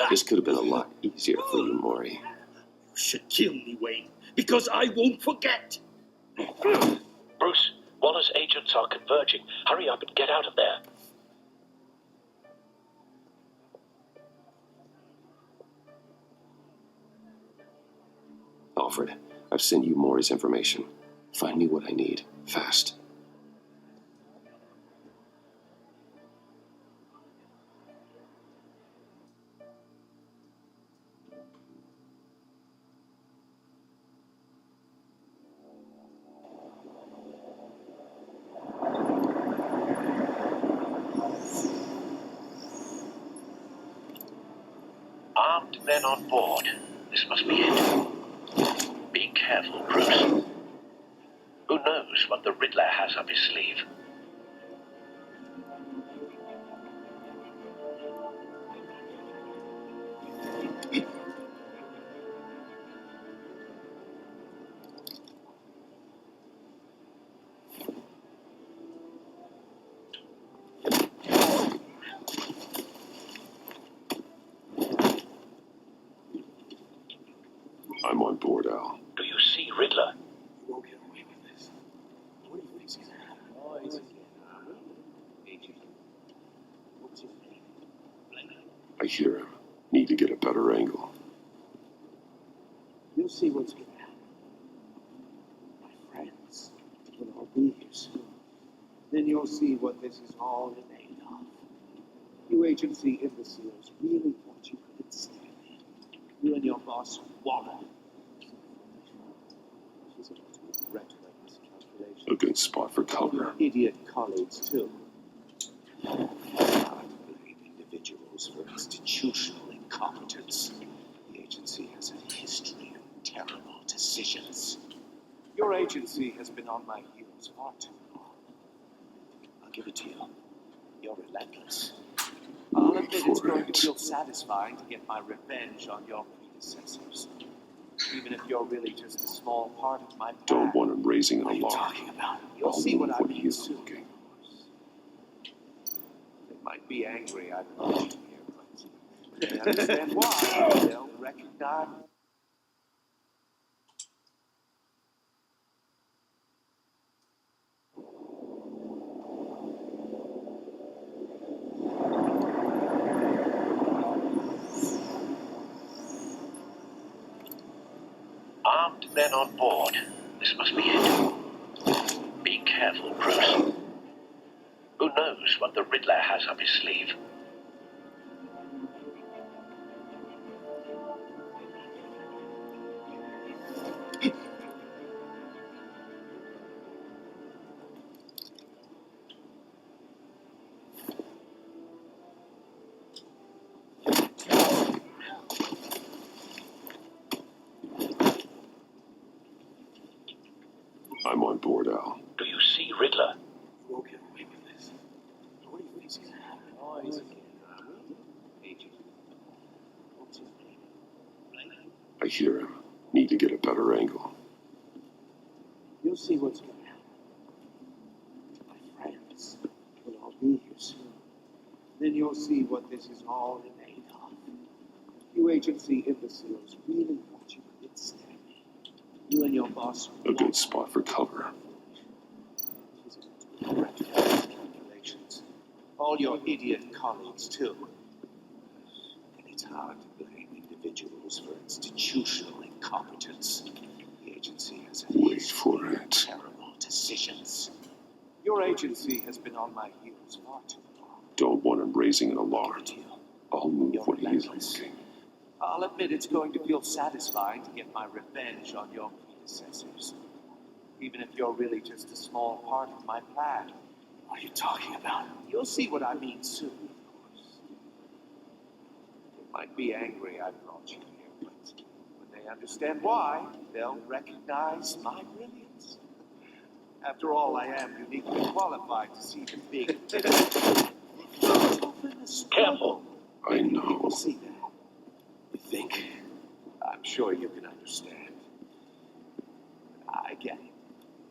This could have been a lot easier for you, Maury. You should kill me, Wayne, because I won't forget. Bruce, Waller's agents are converging. Hurry up and get out of there. Alfred, I've sent you Maury's information. Find me what I need, fast. Armed men on board. This must be it. Be careful, Bruce. Who knows what the Riddler has up his sleeve? I'm on board, Al. Do you see Riddler? You won't get away with this. What do you think's gonna happen? I hear him. Need to get a better angle. You'll see what's going to happen. My friends will all be here soon. Then you'll see what this is all made of. You agency imbeciles really thought you could stand me. You and your boss, Warren. She's about to regret my miscalculations. A good spot for cover. Your idiot colleagues, too. Hard to blame individuals for institutional incompetence. The agency has a history of terrible decisions. Your agency has been on my heels far too long. I'll give it to you. You're relentless. I'll admit it's going to feel satisfying to get my revenge on your predecessors. Even if you're really just a small part of my plan. Don't want him raising an What are you alarm. talking about? You'll see what I mean soon. They might be angry I brought you here, but they understand why. They'll recognize. Armed men on board. This must be it. Be careful, Bruce. Who knows what the Riddler has up his sleeve? I'm on board, Al. Do you see Riddler? You won't get away with this. What do you think's gonna happen? Noise again. Agent. What's his name? I hear him. Need to get a better angle. You'll see what's gonna happen. My friends will all be here soon. Then you'll see what this is all made of. You agency imbeciles really thought you could stand me. You and your boss. A good spot for cover. Calculations. All your idiot colleagues, too. And it's hard to blame individuals for institutional incompetence. The agency has a Wait history for of it. terrible decisions. Your agency has been on my heels far too long. Don't want him raising an alarm. I'll move You're when he's relentless. looking. I'll admit it's going to feel satisfying to get my revenge on your predecessors. Even if you're really just a small part of my plan. What are you talking about? You'll see what I mean soon, of course. They might be angry I brought you here, but when they understand why, they'll recognize my brilliance. After all, I am uniquely qualified to see the big picture. Careful! I know. We'll see that. You think? I'm sure you can understand. I get it.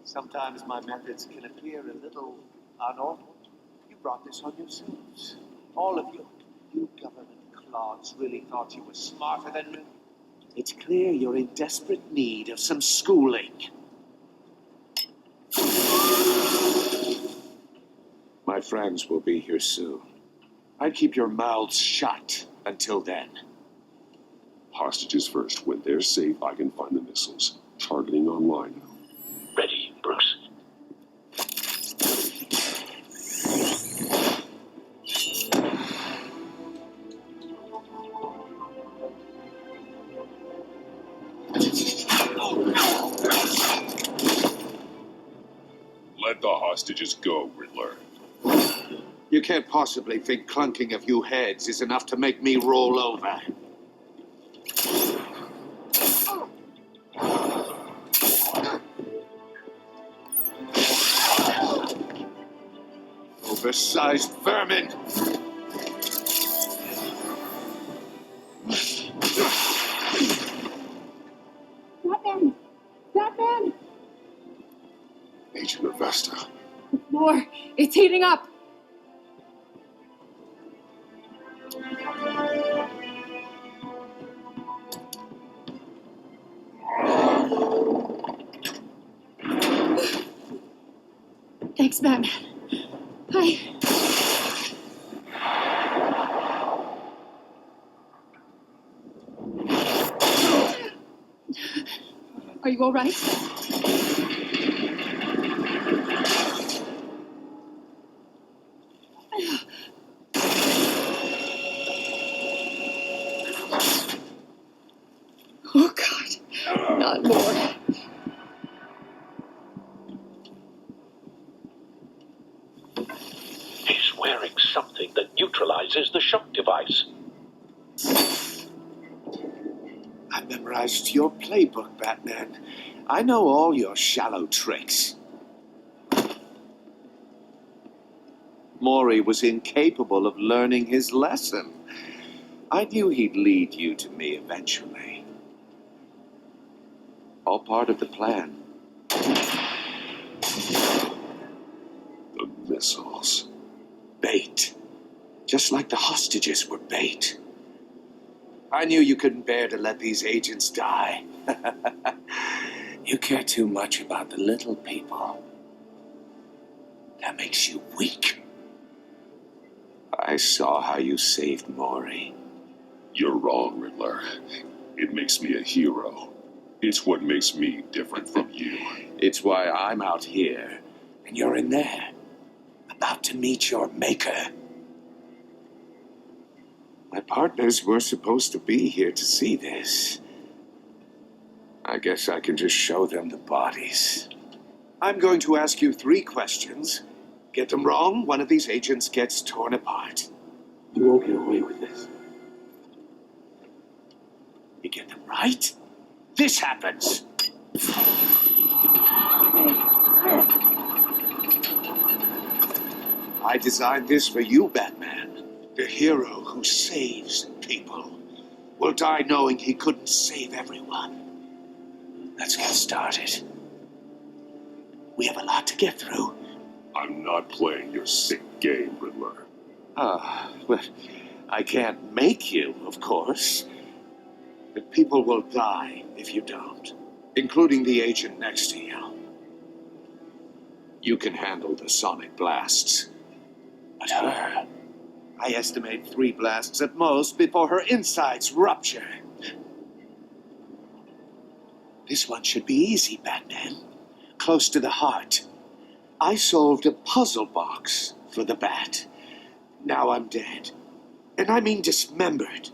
Sometimes my methods can appear a little unorthodox. You brought this on yourselves. All of you. You government clods really thought you were smarter than me. It's clear you're in desperate need of some schooling. My friends will be here soon. I'd keep your mouths shut until then. Hostages first. When they're safe, I can find the missiles. Targeting online. Ready, Bruce. Let the hostages go, Riddler. You can't possibly think clunking a few heads is enough to make me roll over. Oversized vermin! Batman! Batman! Agent Avesta. More! It's heating up! Thanks, Batman. Are you all right? Oh, God. Not more. He's wearing something that neutralizes the shock device. I memorized your playbook, Batman. I know all your shallow tricks. Maury was incapable of learning his lesson. I knew he'd lead you to me eventually. All part of the plan. The missiles. Bait. Just like the hostages were bait. I knew you couldn't bear to let these agents die. You care too much about the little people. That makes you weak. I saw how you saved Maury. You're wrong, Riddler. It makes me a hero. It's what makes me different from you. It's why I'm out here, and you're in there, about to meet your maker. My partners were supposed to be here to see this. I guess I can just show them the bodies. I'm going to ask you 3 questions. Get them wrong, one of these agents gets torn apart. You won't get away with this. You get them right, this happens. I designed this for you, Batman. The hero who saves people will die knowing he couldn't save everyone. Let's get started. We have a lot to get through. I'm not playing your sick game, Riddler. Well, I can't make you, of course. But people will die if you don't, including the agent next to you. You can handle the sonic blasts. But her, I estimate 3 blasts at most before her insides rupture. This one should be easy, Batman. Close to the heart. I solved a puzzle box for the Bat. Now I'm dead. And I mean dismembered.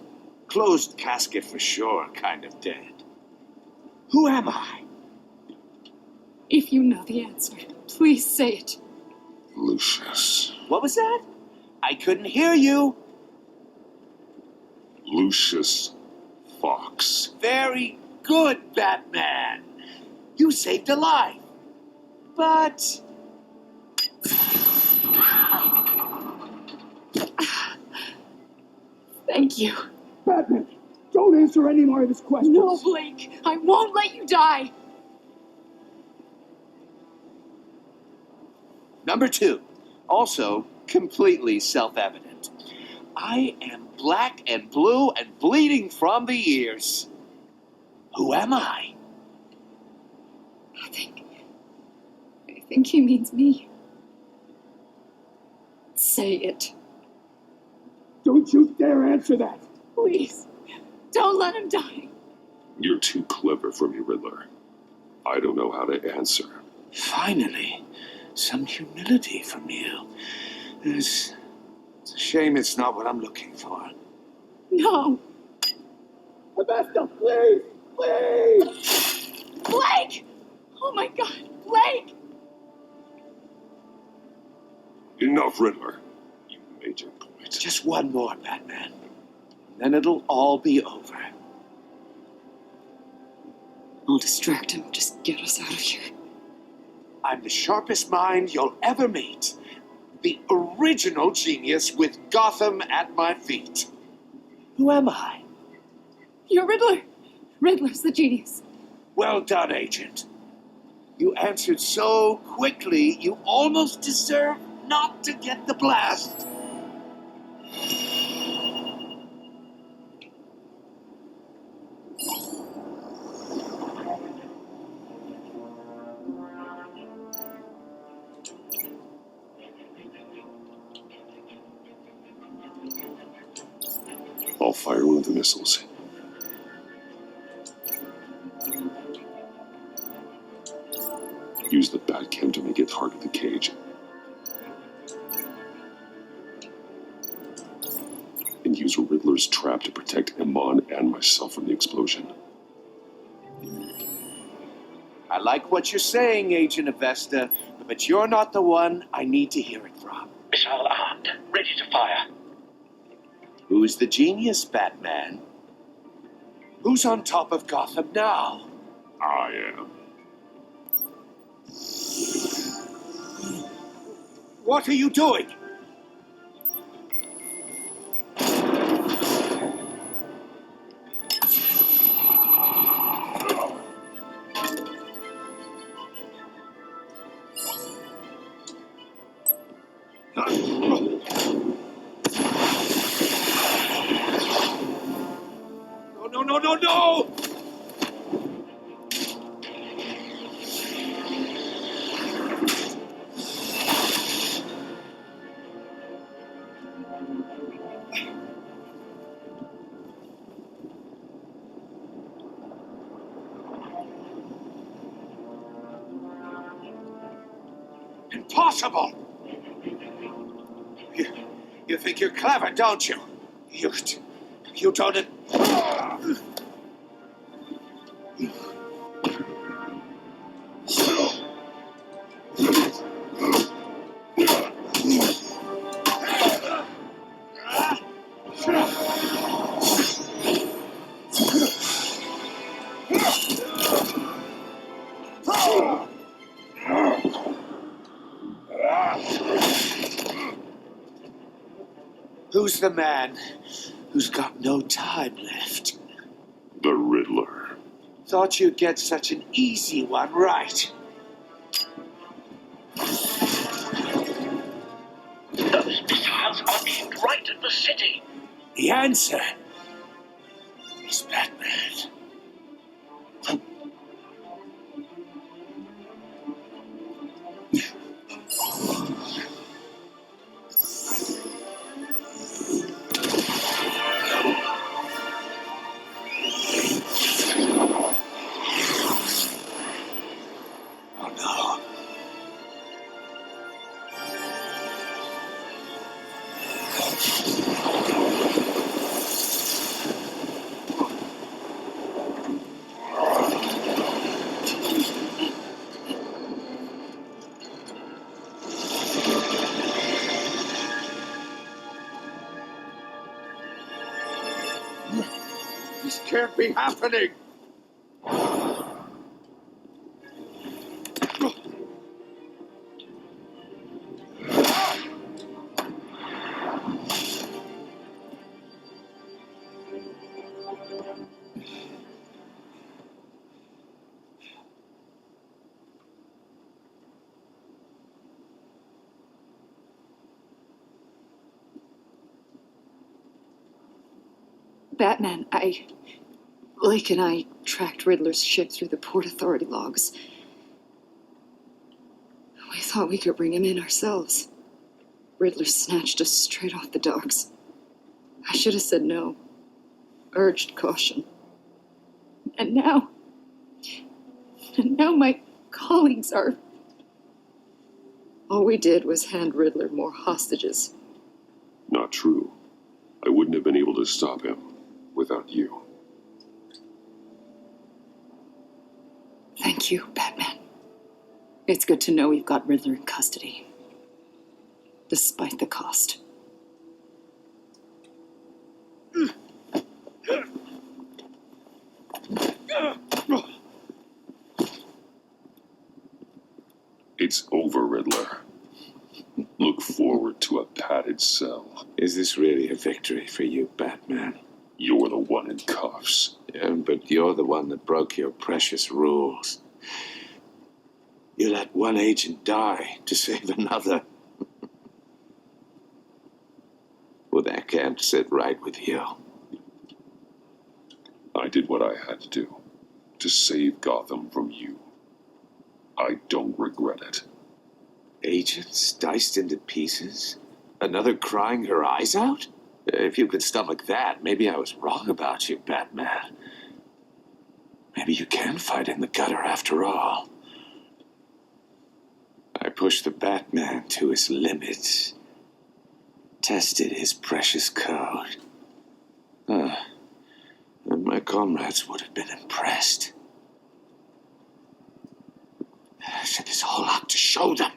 Closed casket for sure, kind of dead. Who am I? If you know the answer, please say it. Lucius. What was that? I couldn't hear you. Lucius Fox. Very good, Batman. You saved a life. But... Thank you. Batman, don't answer any more of his questions. No, Blake. I won't let you die. Number 2, also completely self-evident. I am black and blue and bleeding from the ears. Who am I? I think he means me. Say it. Don't you dare answer that. Please. Don't let him die. You're too clever for me, Riddler. I don't know how to answer. Finally, some humility from you. It's a shame it's not what I'm looking for. No. Augusta, please! Please! Blake! Oh my God, Blake! Enough, Riddler. You made your point. Just one more, Batman. Then it'll all be over. I'll distract him. Just get us out of here. I'm the sharpest mind you'll ever meet. The original genius with Gotham at my feet. Who am I? You're Riddler. Riddler's the genius. Well done, Agent. You answered so quickly, you almost deserve not to get the blast. I'll fire one of the missiles. use the Batcam to make it hard with the cage. And use Riddler's trap to protect Iman and myself from the explosion. I like what you're saying, Agent Avesta, but you're not the one I need to hear it from. Missile armed, ready to fire. Who's the genius, Batman? Who's on top of Gotham now? I am. What are you doing? No! Impossible! You think you're clever, don't you? You don't... Who's the man who's got no time left? The Riddler. Thought you'd get such an easy one right. Those missiles are aimed right at the city. The answer is Batman. This can't be happening! Batman, Blake and I tracked Riddler's ship through the Port Authority logs. We thought we could bring him in ourselves. Riddler snatched us straight off the docks. I should have said no. Urged caution. And now my colleagues are... All we did was hand Riddler more hostages. Not true. I wouldn't have been able to stop him without you. Thank you, Batman. It's good to know we've got Riddler in custody. Despite the cost. It's over, Riddler. Look forward to a padded cell. Is this really a victory for you, Batman? You're the one in cuffs. Yeah, but you're the one that broke your precious rules. You let one agent die to save another. Well, that can't sit right with you. I did what I had to do to save Gotham from you. I don't regret it. Agents diced into pieces? Another crying her eyes out? If you could stomach that, maybe I was wrong about you, Batman. Maybe you can fight in the gutter after all. pushed the Batman to his limits. Tested his precious code. And my comrades would have been impressed. I set this all up to show them.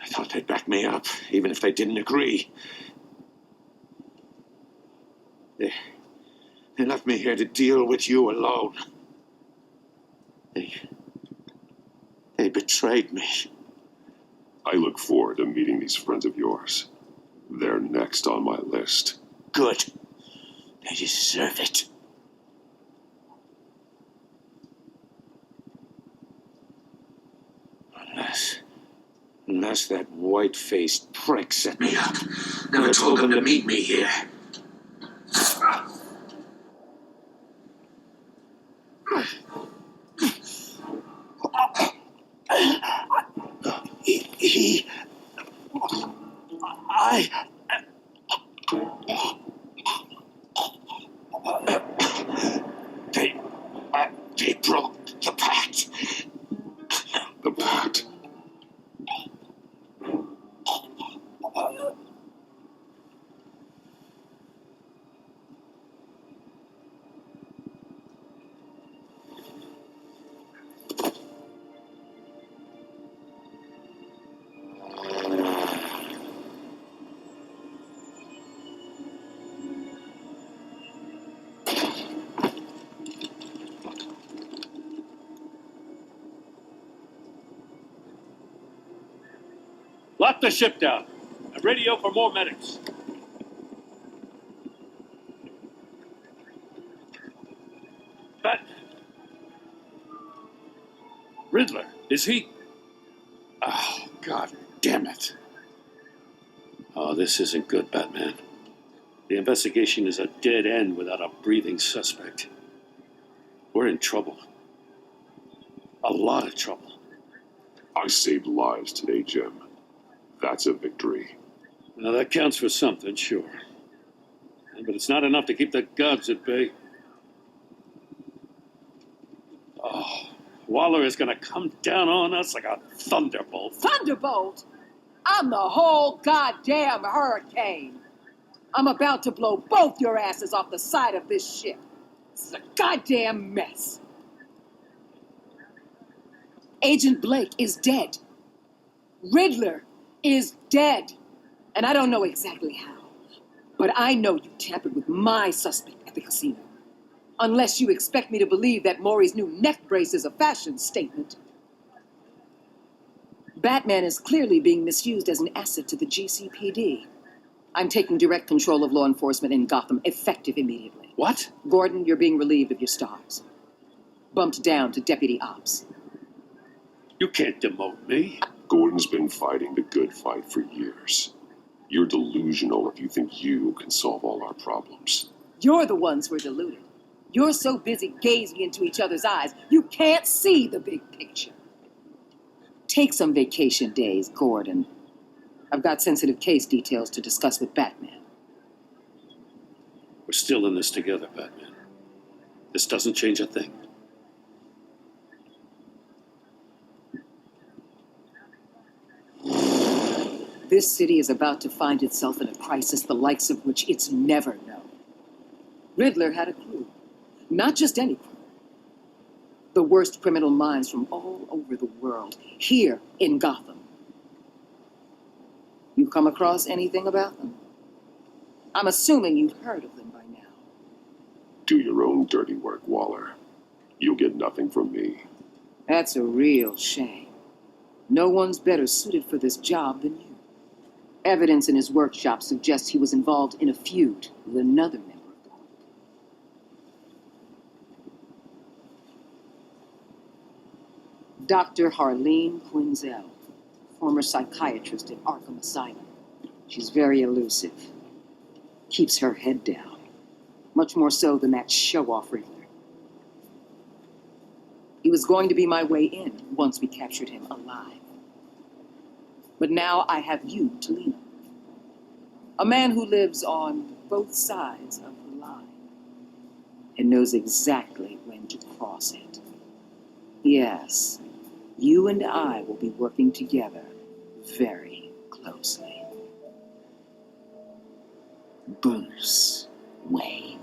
I thought they'd back me up, even if they didn't agree. They left me here to deal with you alone. They betrayed me. I look forward to meeting these friends of yours. They're next on my list. Good. They deserve it. Unless that white-faced prick set me up. Never told them to meet me here. They broke the pact. The pact? Lock the ship down and radio for more medics. Riddler, is he? Oh, God damn it. Oh, this isn't good, Batman. The investigation is a dead end without a breathing suspect. We're in trouble. A lot of trouble. I saved lives today, Jim. That's a victory. Now, that counts for something, sure. But it's not enough to keep the gods at bay. Oh, Waller is going to come down on us like a thunderbolt. Thunderbolt? I'm the whole goddamn hurricane. I'm about to blow both your asses off the side of this ship. This is a goddamn mess. Agent Blake is dead. Riddler is dead. And I don't know exactly how. But I know you tampered with my suspect at the casino. Unless you expect me to believe that Maury's new neck brace is a fashion statement. Batman is clearly being misused as an asset to the GCPD. I'm taking direct control of law enforcement in Gotham, effective immediately. What? Gordon, you're being relieved of your stars. Bumped down to Deputy Ops. You can't demote me. Gordon's been fighting the good fight for years. You're delusional if you think you can solve all our problems. You're the ones who are deluded. You're so busy gazing into each other's eyes, you can't see the big picture. Take some vacation days, Gordon. I've got sensitive case details to discuss with Batman. We're still in this together, Batman. This doesn't change a thing. This city is about to find itself in a crisis the likes of which it's never known. Riddler had a crew. Not just any crew. The worst criminal minds from all over the world, here in Gotham. You come across anything about them? I'm assuming you've heard of them by now. Do your own dirty work, Waller. You'll get nothing from me. That's a real shame. No one's better suited for this job than you. Evidence in his workshop suggests he was involved in a feud with another member of the group. Dr. Harleen Quinzel, former psychiatrist at Arkham Asylum. She's very elusive. Keeps her head down. Much more so than that show-off Riddler. He was going to be my way in once we captured him alive. But now I have you to lean on. A man who lives on both sides of the line and knows exactly when to cross it. Yes, You and I will be working together very closely. Bruce Wayne.